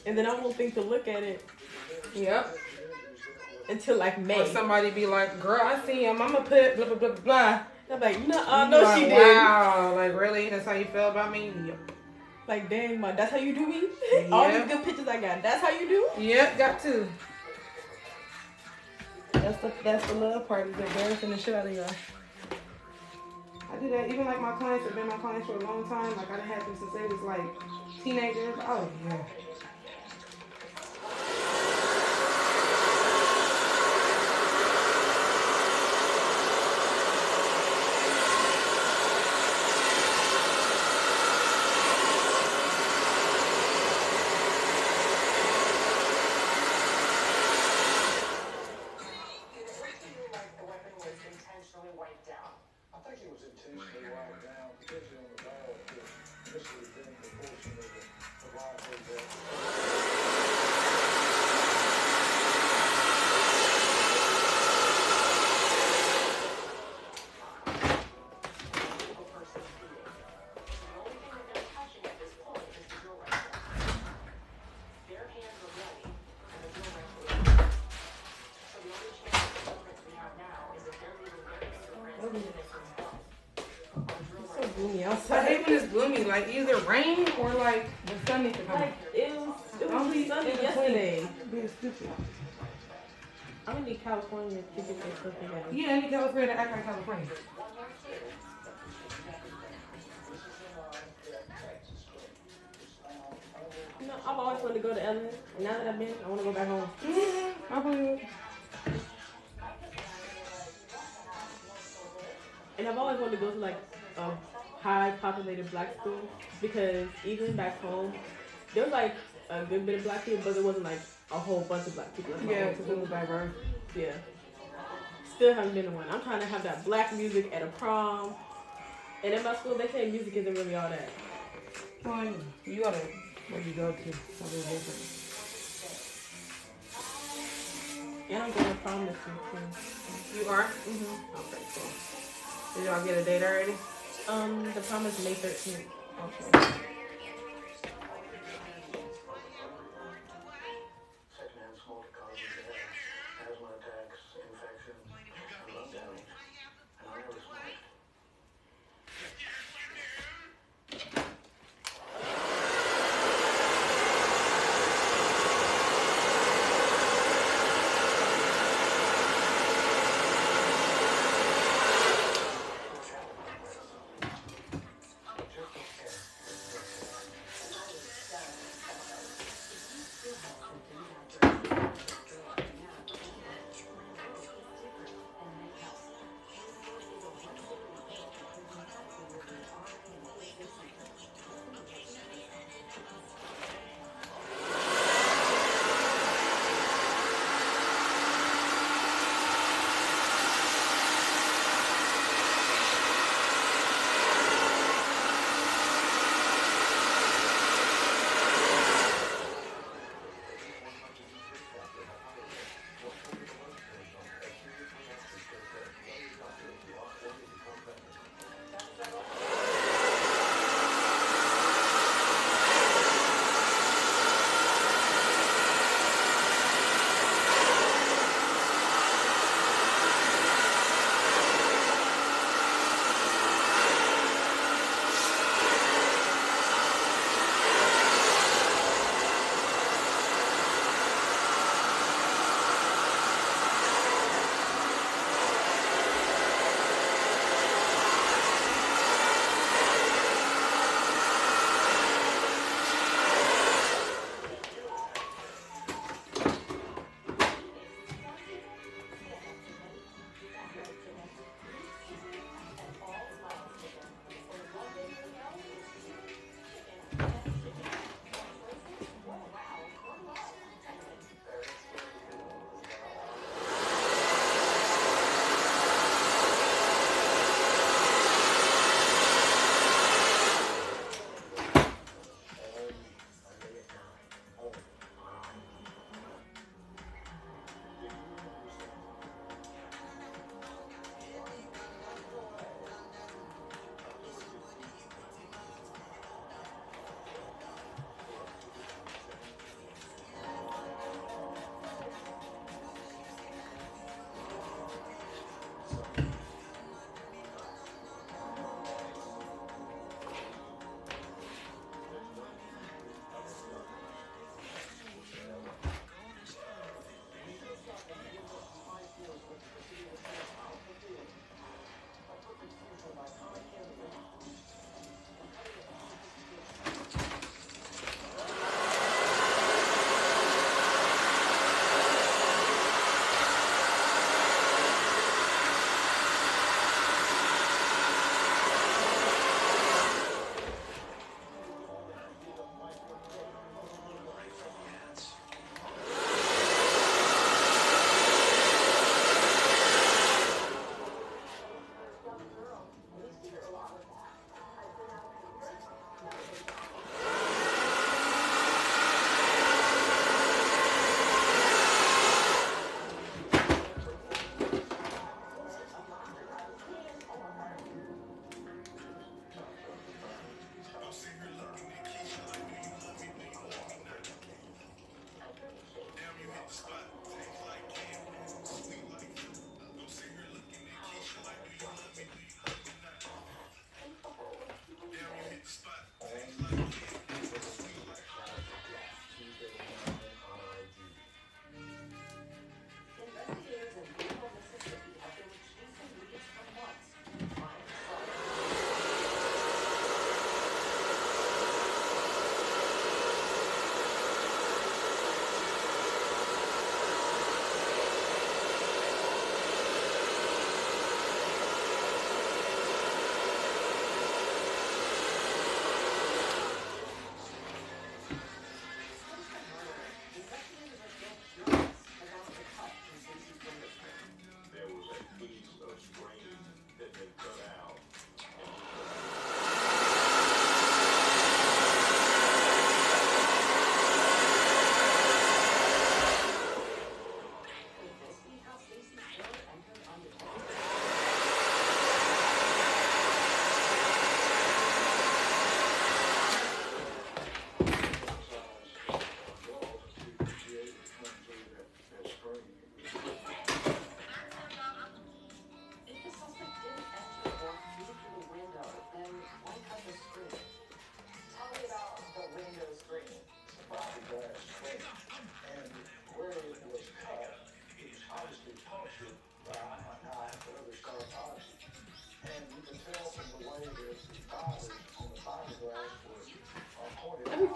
And then I won't think to look at it Yep. until like May. Or somebody be like, girl, I see him. I'm going to put blah, blah, blah, blah. I'm like, You no, be like, she didn't. wow. Like, really? That's how you feel about me? Yep. Like, dang, Ma, that's how you do me? All these good pictures I got, that's how you do? Yep, got to. That's the love part, is embarrassing the shit out of y'all. I do that. Even like my clients have been my clients for a long time. Like, I done had them since they was like teenagers. Oh, yeah. I hate when it's gloomy, like either rain or like the sun needs to come. Like, it was sunny yesterday. Being stupid. I'm gonna need California to get this stuff together. Yeah, any California to act like California. You know, I've always wanted to go to LA, and now that I've been, I want to go back home. I believe it. And I've always wanted to go to like a high populated black school because even back home, there was like a good bit of black people, but there wasn't like a whole bunch of black people. Yeah, because it was diverse. Yeah. Still haven't been to one. I'm trying to have that black music at a prom. And in my school, they say music isn't really all that. Well, you gotta where you go to. Something different. And I'm going to prom this week too. You are? Mm-hmm. Okay, cool. Did y'all get a date already? The prom is May 13th. Okay. Secondhand smoke causes asthma attacks, infection, and lung damage. And I never smoked.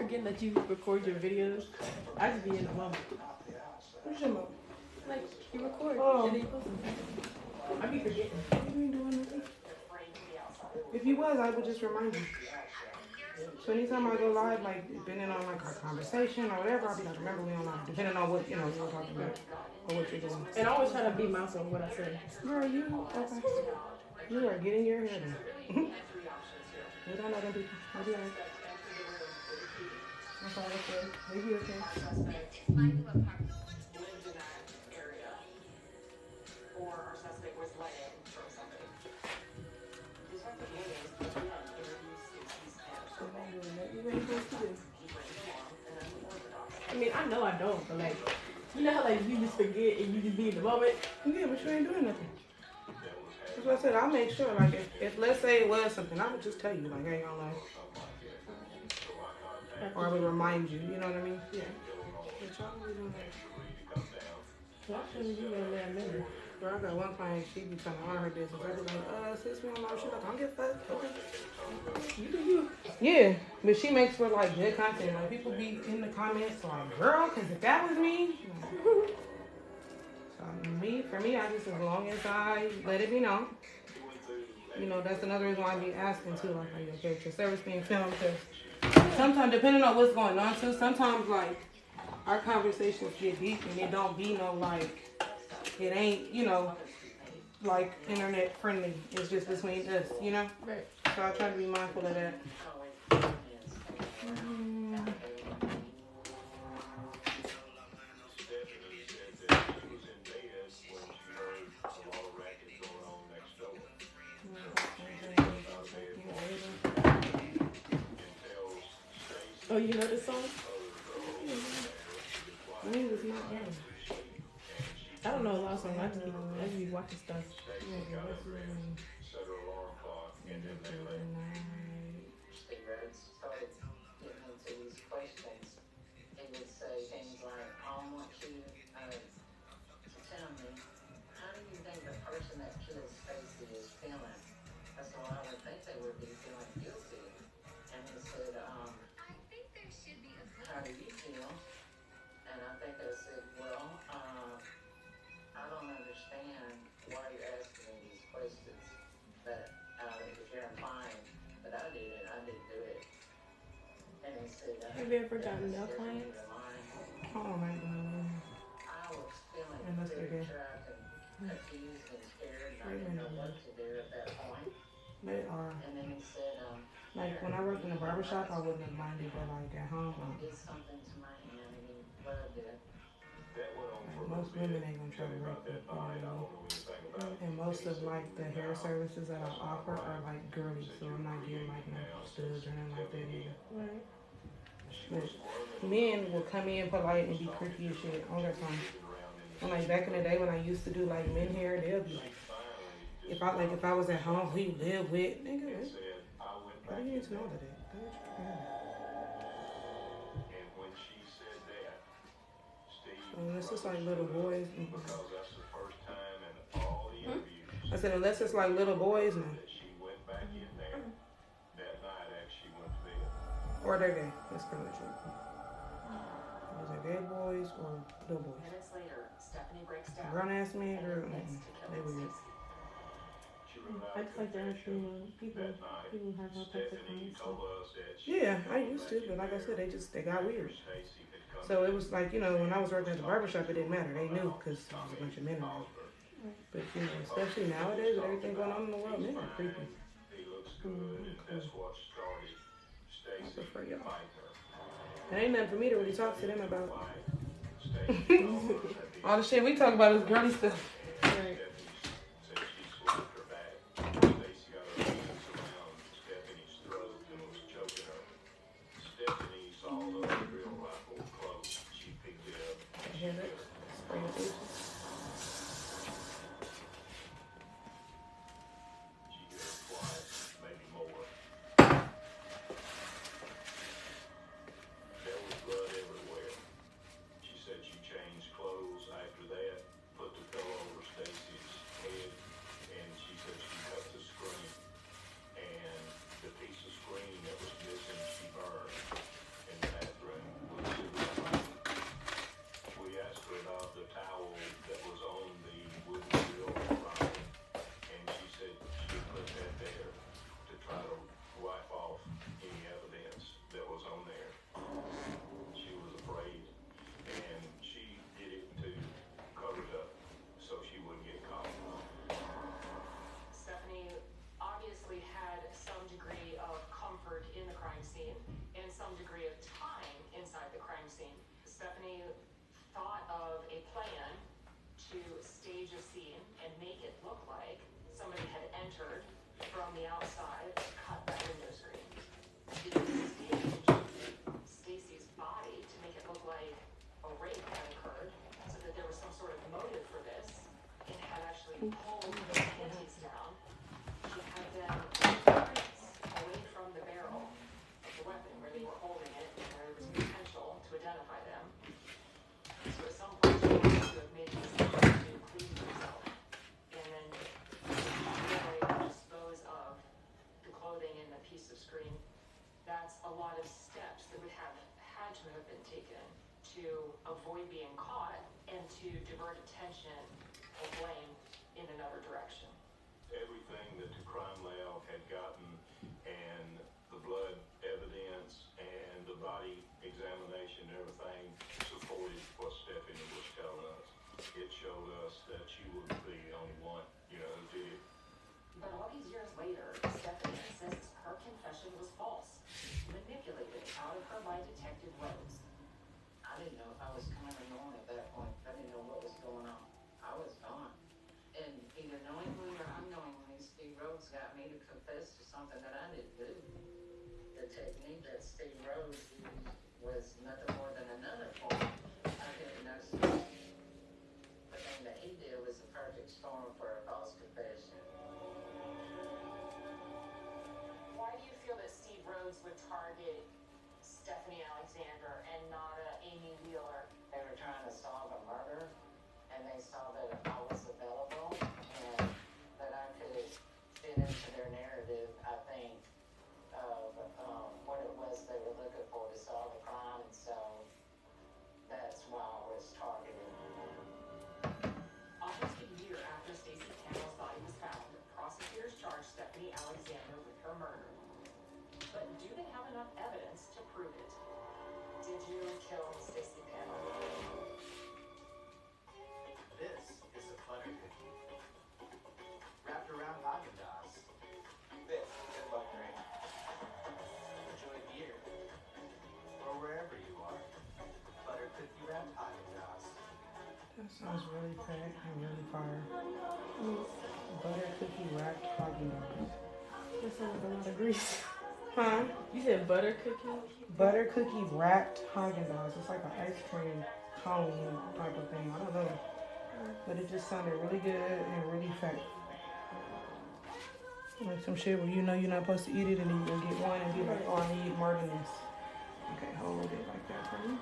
forgetting that you record your videos. I just be in the moment. What's your mom? Like, you record Oh. and then you post it. I be forgetting. You ain't doing nothing. If you was, I would just remind you. So anytime I go live, like depending on like our conversation or whatever, I'll be like, remember we on live, depending on what we're talking about or what you're doing. And I always try to be mindful of what I say. Girl, you okay? You are getting your hair done. We don't know them people. I'll be alright. That's all okay. Maybe okay. I mean, I know I don't, but like, you know how like you just forget and you just be in the moment? Yeah, but you ain't doing nothing. That's what I said. I'll make sure. Like, if let's say it was something, I would just tell you. Like, I ain't gonna lie. Or I would remind you. You know what I mean? Yeah. But y'all really doing that. Well, I shouldn't do that man later. Girl, I got one client. She be trying to honor her business. I be like, sis, we don't know. She's like, I don't give a fuck. Okay. You do you. Yeah, but she makes for like good content. Like people be in the comments like, girl, because if that was me. So for me, I just as long as I let it be known. You know, that's another reason why I be asking too, like, are you okay with your service being filmed? Because sometimes, depending on what's going on too, sometimes like our conversations get deep and it don't be no like, it ain't, like internet friendly. It's just between us, Right. So I try to be mindful of that. Oh, you know this song? I mean, it's not bad. I don't know a lot of songs. I just be watching stuff. Cigarettes started getting into these questions. He would say things like, I want you to tell me, how do you think the person that killed Stacy is feeling? I said, well, I would think they would be feeling guilty. And he said, how do you feel? And I think I said, well, I don't understand why you're asking me these questions. But if you're implying that I did it, I didn't do it. And he said, Have you ever gotten no clients? Oh my God. I was feeling Unless they're very gay. trapped and confused and scared, and I didn't know what to do at that point. They are. And then he said, Like when I worked in a barbershop, I wouldn't have minded, but like at home, he did something to my hand and he rubbed it. like most women ain't gonna try to rape you, you know what I mean? And most of like the hair services that I offer are like girly, so I'm not getting like no studs or nothing like that either. Right. But men will come in polite and be creepy as shit. I don't got time. And like back in the day when I used to do like men hair, they'll be like, if I was at home, who you live with, nigga, why do you need to know all of that? Do what you can. Unless it's like little boys. I said, unless it's like little boys, no. Or they're gay. That's pretty much it. Either gay boys or little boys. Minutes later, Stephanie breaks down. Grown ass men, and girl, admits to they killing weird. Stacy. I just like to ask people have all types of clients. So. Yeah, I used to, but like I said, they got weird. So it was like, when I was working at the barbershop, it didn't matter. They knew because there was a bunch of men around. But especially nowadays with everything going on in the world, men are creepy. I prefer y'all. It ain't nothing for me to really talk to them about. All the shit we talk about is girly stuff. Right. pulled the panties down, she had them away from the barrel of the weapon where they were holding it, where there was potential to identify them. So at some point she wanted to have made the decision to clean herself and then really dispose of the clothing and the piece of screen. That's a lot of steps that would have had to have been taken to avoid being caught and to divert attention or blame in another direction. Everything that the crime lab had gotten and the blood evidence and the body examination and everything supported what Stephanie was telling us. It showed us that she was the only one, who did it. But all these years later, Stephanie insists her confession was false, manipulated out of her by Detective Rhodes. I didn't know if I was coming or going at that point. I didn't know what was going on. I was gone. And either knowingly or unknowingly, Steve Rhodes got me to confess to something that I didn't do. The technique that Steve Rhodes used was nothing more than another form of hypnosis. The thing that he did was the perfect storm for a false confession. Why do you feel that Steve Rhodes would target Stephanie Alexander and not Amy Wheeler? They were trying to solve a murder, and they saw that I was available and that I could fit into their narrative, I think, of what it was they were looking for to solve the crime, and so that's why I was targeted. Almost a year after Stacey Cannell's body was found, prosecutors charged Stephanie Alexander with her murder. But do they have enough evidence to prove it? Did you kill Stacey Cannell? This is a butter cookie. Wrapped around Haagen-Dazs. This is buttering. Enjoy beer. Or wherever you are. Butter cookie wrapped Haagen-Dazs. That sounds really fat and really fire. Butter cookie wrapped Haagen-Dazs. That sounds like a lot of grease. Huh? You said butter cookie? Butter cookie wrapped Haagen-Dazs. It's like an ice cream cone type of thing. I don't know. But it just sounded really good and really fat. Like some shit where you're not supposed to eat it and then you go get one and be like, oh, I need more than this. Okay, hold it like that for me.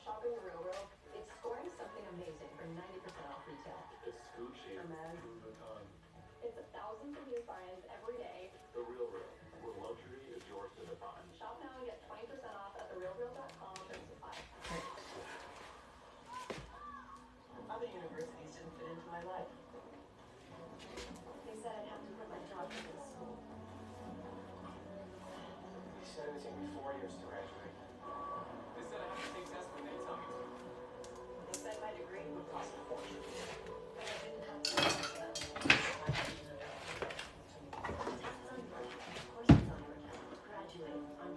Shopping the Real World, it's scoring something amazing for 90% off retail. It's Gucci, Hermes. Louis Vuitton. It's thousands of new finds every day. The Real Real, where luxury is yours to define. Shop now and get 20% off at therealreal.com and supply. Other universities didn't fit into my life. They said I'd have to quit my job for this school. They said it would take me 4 years to graduate. They said I have to take tests when they tell me to. They said my degree would cost a fortune. But I didn't have to listen to them. I had to know. Courses on your account. Graduate on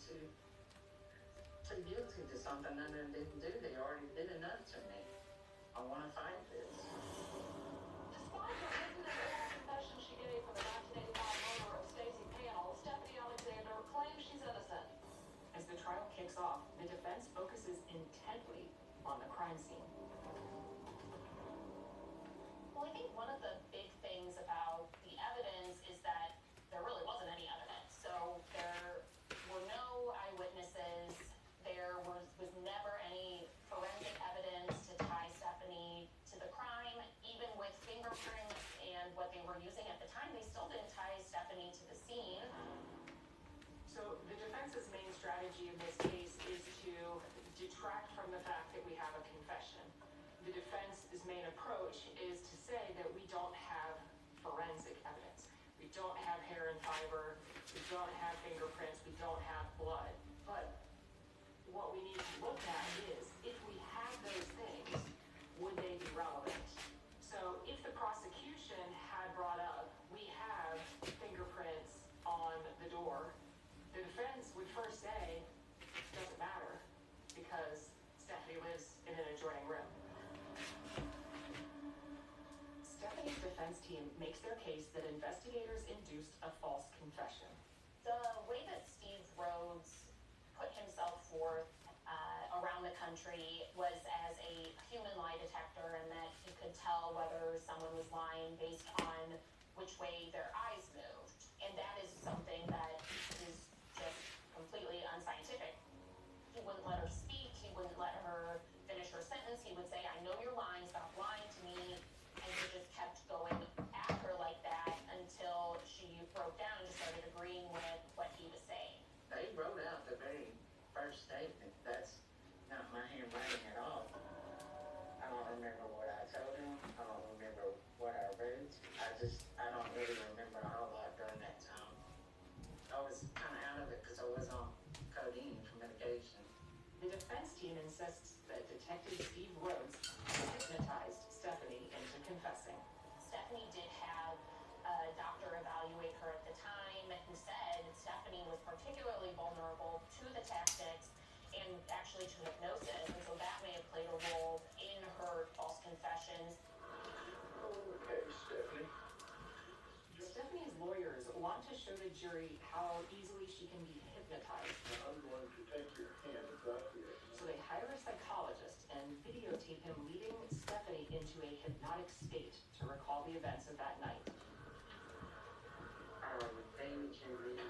to plead guilty to something I done didn't do. They already did enough to me. I want to fight this. Despite her written and oral confession she gave for the 1985 murder of Stacey Panel, Stephanie Alexander claims she's innocent. As the trial kicks off, the defense focuses intently on the crime scene. Well, I think one of the big things about the evidence is that there really wasn't any evidence. So there were no eyewitnesses. There was never any forensic evidence to tie Stephanie to the crime. Even with fingerprints and what they were using at the time, they still didn't tie Stephanie to the scene. So the defense's main strategy in this case is to detract from the fact that we have a confession. The defense's main approach is to say that we don't have forensic evidence. We don't have hair and fiber, we don't have fingerprints, we don't have blood. But what we need to look at is, if we had those things, would they be relevant? So if the prosecution had brought up, we have fingerprints on the door, the defense would first say, doesn't matter, because Stephanie lives in an adjoining room. Stephanie's defense team makes their case that investigators induced a false confession. The way that Steve Rhodes put himself forth around the country was as a human lie detector, and that he could tell whether someone was lying based on which way their eyes moved. And that is something that is just completely unscientific. He wouldn't let her speak. He wouldn't let her finish her sentence. He would say, I know you're lying. Stop lying to me. And he just kept going at her like that until she broke down and just started agreeing with what he was saying. They wrote out the very first statement. That's not my handwriting at all. I don't remember what I told him. I don't remember what I wrote. I don't really remember a whole lot during that time. I was kind of out of it because I was on codeine for medication. The defense team insists that Detective Steve Rhodes hypnotized Stephanie into confessing. Stephanie did have a doctor evaluate her at the time who said Stephanie was particularly vulnerable to the tactics and actually to hypnosis, and so that may have played a role in her false confessions. Okay, Stephanie. Stephanie's lawyers want to show the jury how easily she can be hypnotized. I'm going to take your hand right here. So they hire a psychologist and videotape him leading Stephanie into a hypnotic state to recall the events of that night. Amy came in,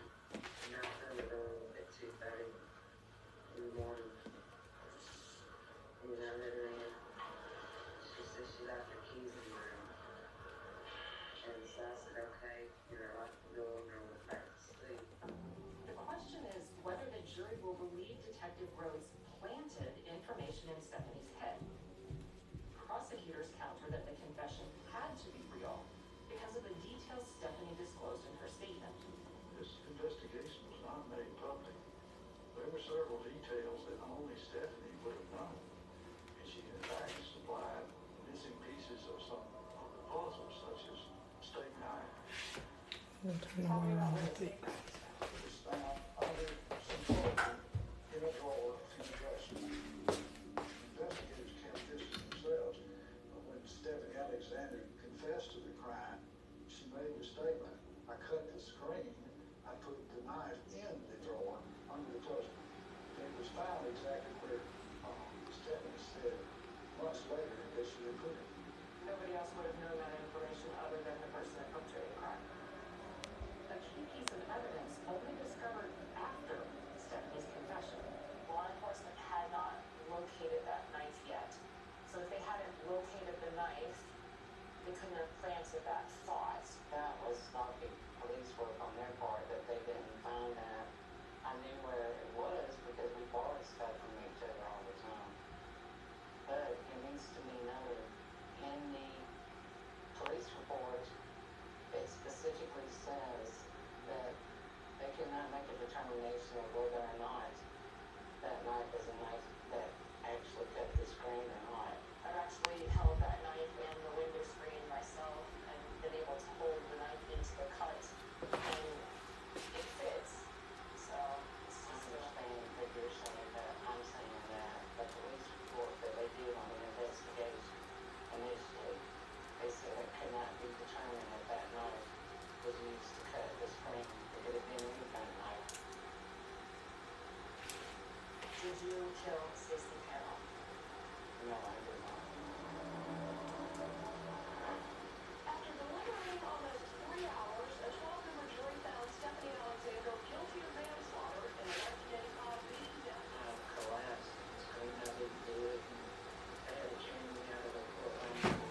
knocked on the door at 2:30 in the morning. And I let her in. She said she left her keys in the room. And so I said, okay, I can go over and go back to sleep. The question is whether the jury will believe Detective Rhodes planted information in Stephanie's head. Prosecutors counter that the confession had to be real because of the details Stephanie disclosed in her statement. This investigation was not made public. There were several details that only Stephanie would have known. And she in fact supplied missing pieces of some of the puzzles, such as steak knife. Tell me about what it Was found under some clothing in a drawer in the dresser. Investigators kept this to themselves, but when Stephanie Alexander confessed to the crime, she made a statement. I cut the screen, I put the knife in the drawer under the closet. It was found exactly where Stephanie said months later that she had put it. Nobody else would have known that information other than the person that perpetrated the crime. A key piece of evidence only discovered after Stephanie's confession. Law enforcement had not located that knife yet. So if they hadn't located the knife, they couldn't have planted that thought. That was sloppy police work on their part that they didn't find that. I knew where it was because we borrowed stuff from each other all the time. But it needs to be noted in the police report, it specifically says that they could not make a determination of whether or not that knife is a knife that actually cut the screen or not. I've actually held that knife in the window screen myself and been able to hold the knife into the cut, and it fits. So it's just Did you kill Stacy Carroll? No, I did not. After deliberating almost 3 hours, a 12-member jury found Stephanie Alexander guilty of manslaughter in the 1985 beating death. I collapsed and screamed I didn't do it, and they had to chain me out of the courtroom.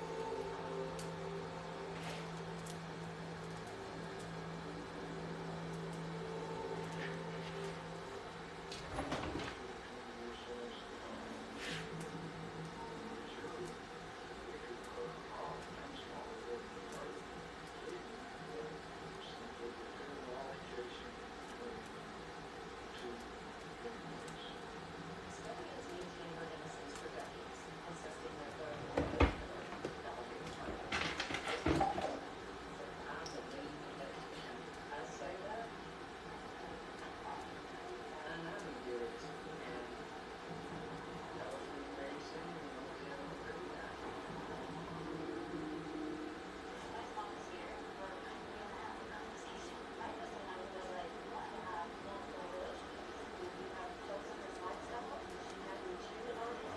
Stephanie has maintained her innocence for decades, insisting that the murder validates her. I believe that I say that. I know he did it, and hopefully very soon we'll be able to prove that. My mom's here. We're gonna have a conversation. My husband and I feel like we want to have multiple relationships. We have chosen this lifestyle. She hasn't cheated on us.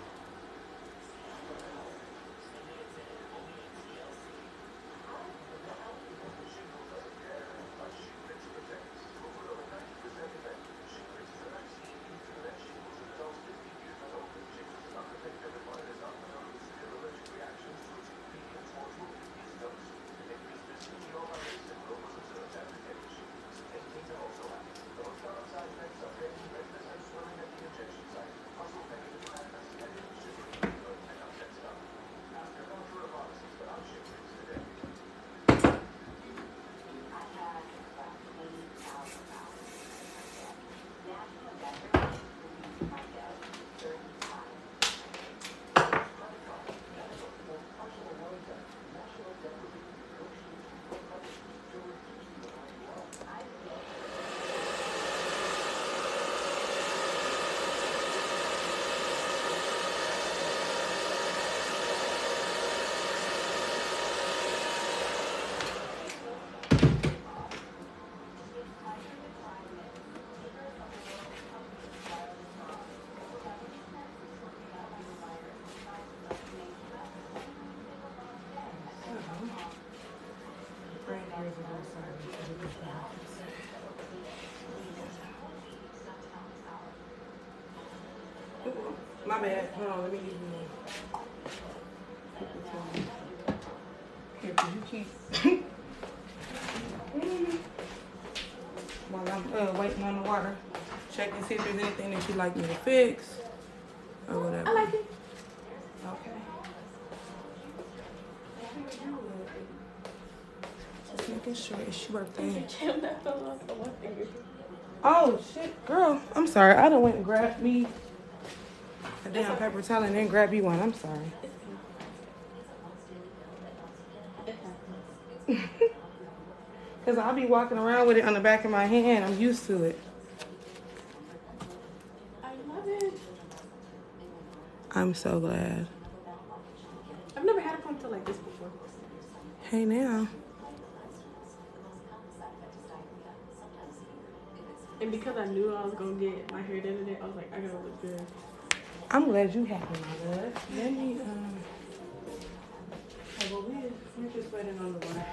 I had about $80,000 National debt reduced my debt 30 times. My bad. Hold on, let me give you one. Here, could you keep while I'm waiting on the water, check and see if there's anything that you'd like me to fix or whatever. I like it. Okay. Just making sure it's your birthday. Damn, that fell off on my finger. Oh shit, girl. I'm sorry. I done went and grabbed me a damn paper towel and then grab you one. I'm sorry. Cause I'll be walking around with it on the back of my hand. I'm used to it. I love it. I'm so glad. I've never had a ponytail like this before. Hey now. And because I knew I was gonna get my hair done today, I was like, I gotta look good. I'm glad you happy, my love. Let me well, we're just waiting on the water.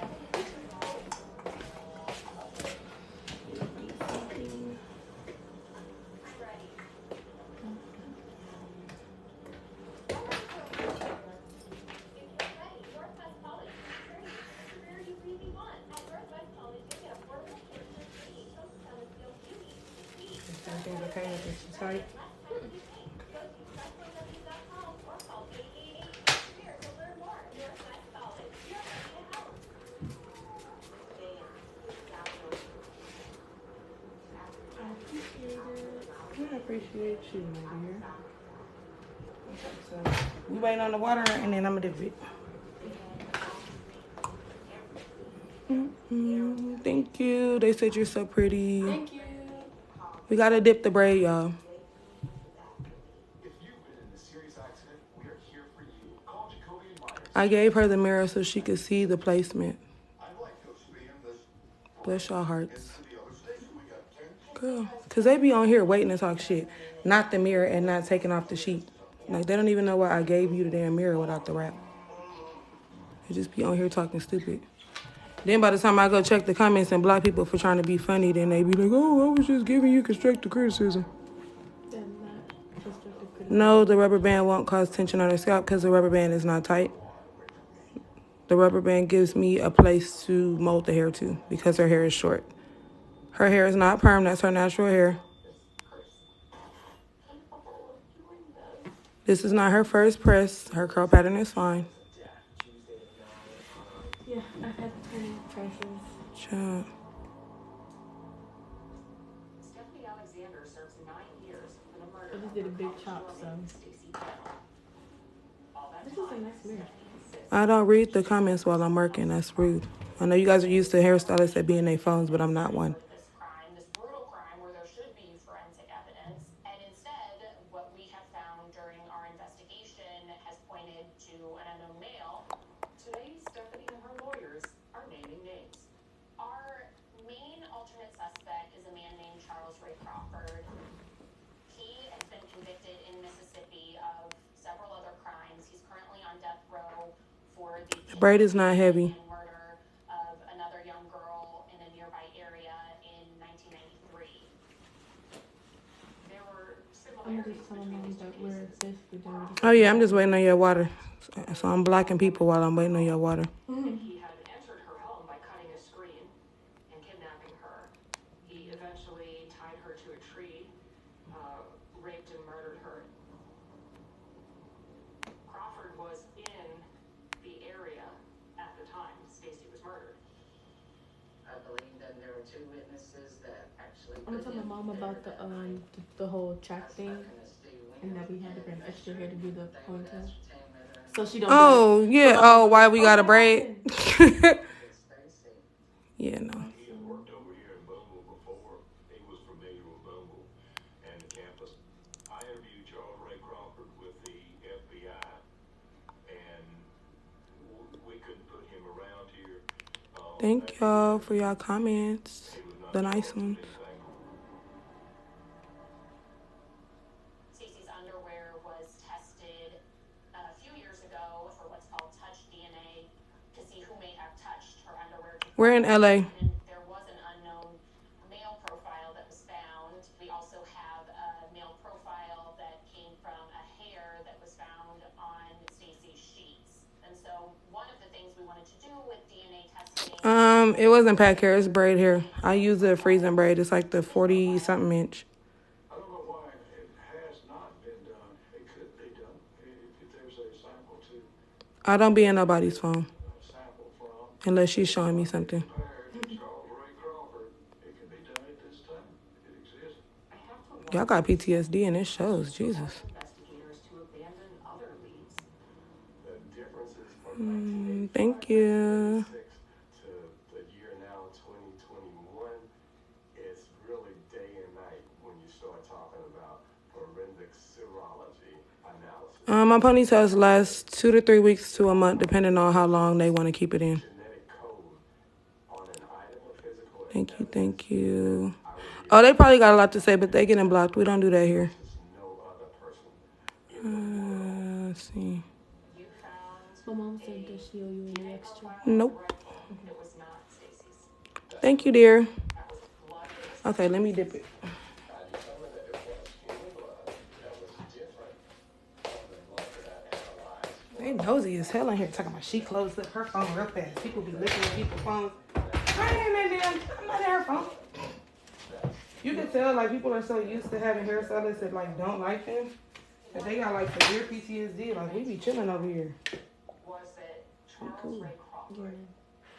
Everything's okay with this, sorry. I appreciate you, my dear. Okay, so we waiting on the water and then I'm gonna dip it. Thank you. They said you're so pretty. Thank you. We gotta dip the braid, y'all. I gave her the mirror so she could see the placement. Bless y'all hearts. Girl, because they be on here waiting to talk shit. Not the mirror and not taking off the sheet. Like, they don't even know why I gave you the damn mirror without the wrap. They just be on here talking stupid. Then by the time I go check the comments and block people for trying to be funny, then they be like, oh, I was just giving you constructive criticism. No, the rubber band won't cause tension on her scalp because the rubber band is not tight. The rubber band gives me a place to mold the hair to because her hair is short. Her hair is not perm. That's her natural hair. This is not her first press. Her curl pattern is fine. Yeah, I had 10 tresses. Child. Stephanie Alexander serves 9 years for the murder I just did a big chop, so. This is a nice mirror. I don't read the comments while I'm working. That's rude. I know you guys are used to hairstylists that be in their phones, but I'm not one. This brutal crime where there should be forensic evidence, and instead, what we have found during our investigation has pointed to an unknown male. Today, Stephanie and her lawyers are naming names. Our main alternate suspect is a man named Charles Ray Crawford. He has been convicted in Mississippi of several other crimes. He's currently on death row for the braid is not heavy. Murder of another young girl in a nearby area in 1993. There were I'm similarities just telling between mom these two that we're cases. this, we're doing Oh, yeah, I'm just waiting on your water. So I'm blocking people while I'm waiting on your water. He had entered her home by cutting a screen and kidnapping her. He eventually tied her to a tree, raped and murdered her. Crawford was in the area at the time Stacy was murdered. I believe that there were 2 witnesses that actually. I'm gonna tell my mom about the whole track thing, and that we had to bring extra hair to do the ponytail. So she don't. Oh, yeah. Oh, why we got a braid? Yeah, no. He had worked over here in Bumble before. He was familiar with Bumble and the campus. I interviewed Charles Ray Crawford with the FBI, and we couldn't put him around here. Thank y'all for y'all comments. The nice ones. Stacey's underwear was tested a few years ago for what's called touch DNA to see who may have touched her underwear. We're in LA. And there was an unknown male profile that was found. We also have a male profile that came from a hair that was found on Stacey's sheets. And so one of the things we wanted to do with DNA testing. It wasn't pack hair, it's braid hair. I use the Afreezm braid. It's like the 40-something inch. I don't know why it has not been done. It could be done if there's a sample to I don't be in nobody's phone sample from. unless she's showing me something. Compared to Charles Ray Crawford, it can be done at this time. It exists. I have to Y'all got PTSD and it shows. Jesus. investigators to abandon other leads. The differences from Thank you. 1996 to the year now, 2021, it's really day and night when you start talking about forensic serology analysis. My ponytails last 2 to 3 weeks to a month, depending on how long they want to keep it in. Genetic code on an item of physical Thank you, thank you. Oh, they probably got a lot to say, but they getting blocked. We don't do that here. evidence no other person in the world. Let's see. You found My mom said that she owe you any extra. Nope. it was not Stacy's. Thank you, dear. That was blood. Okay, let me dip it. I determined that it was human blood that was different from the blood that I analyzed. They nosy as hell in here talking about she closed up her phone real fast. People be looking at people's phones. I ain't in that damn, I'm not in her phone. You can tell like people are so used to having hairstylists that like don't like them. That they got like severe PTSD. Like we be chilling over here. Was that Charles Cool. Ray Crawford?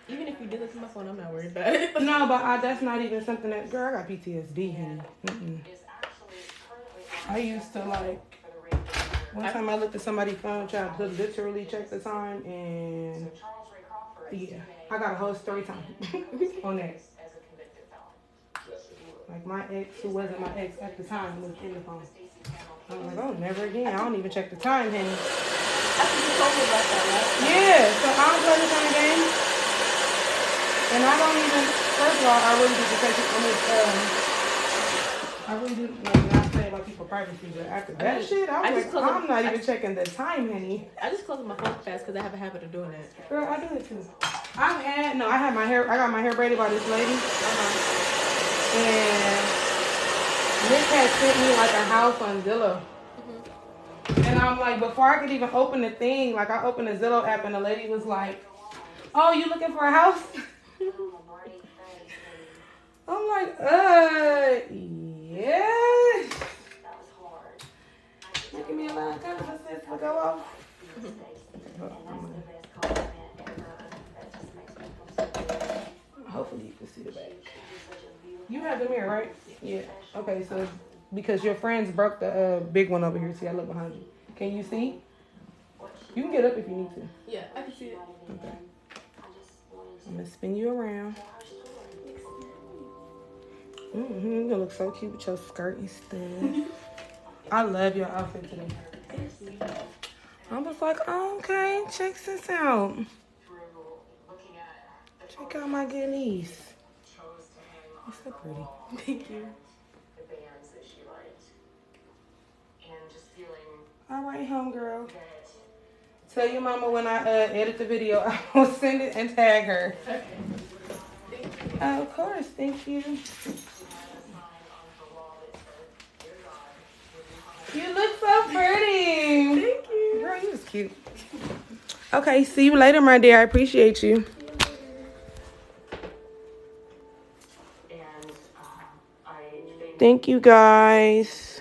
Even if you did look at my phone, I'm not worried about it. No, but that's not even something that, girl, I got PTSD, honey. Mm-mm. Is actually currently I used to like, for the rape and murder. one time I looked at somebody's phone, tried to literally check the time, So and Charles Ray Crawford. yeah, I got a whole story time on that. As a convicted felon. Yes, it was. Like my ex, who wasn't my ex at the time, was in the phone. Stacey panel. I'm like, oh, never again. I don't even check the time, honey. I think you told me about that last time. Yeah, so I don't play this kind of game. And I don't even, first of all, I really just take it on this, I really didn't like not say about people's privacy, but after that shit, I was like, I'm not even checking the time, honey. I just close my phone fast because I have a habit of doing that. Girl, I do it too. I got my hair braided by this lady. And Nick had sent me like a house on Zillow. And I'm like, before I could even open the thing, like I opened the Zillow app and the lady was like, oh, you looking for a house? I'm like, yeah. Making me a lot of conversations to go off. Hopefully you can see the back. You have the mirror, right? Yeah. Okay, so because your friends broke the big one over here. See, I look behind you. Can you see? You can get up if you need to. Yeah, I can see it. Okay. I'm gonna spin you around. You're gonna look so cute with your skirt and stuff. I love your outfit today. I was like, oh, okay, check this out. Check out my good niece. You're so pretty. Thank you. The bands that she liked. And just feeling All right, homegirl. Tell your mama when I edit the video, I will send it and tag her. Okay. Thank you. Of course, thank you. You look so pretty. Thank you. Girl, you was cute. Okay, see you later, my dear. I appreciate you. and I think Thank you, guys.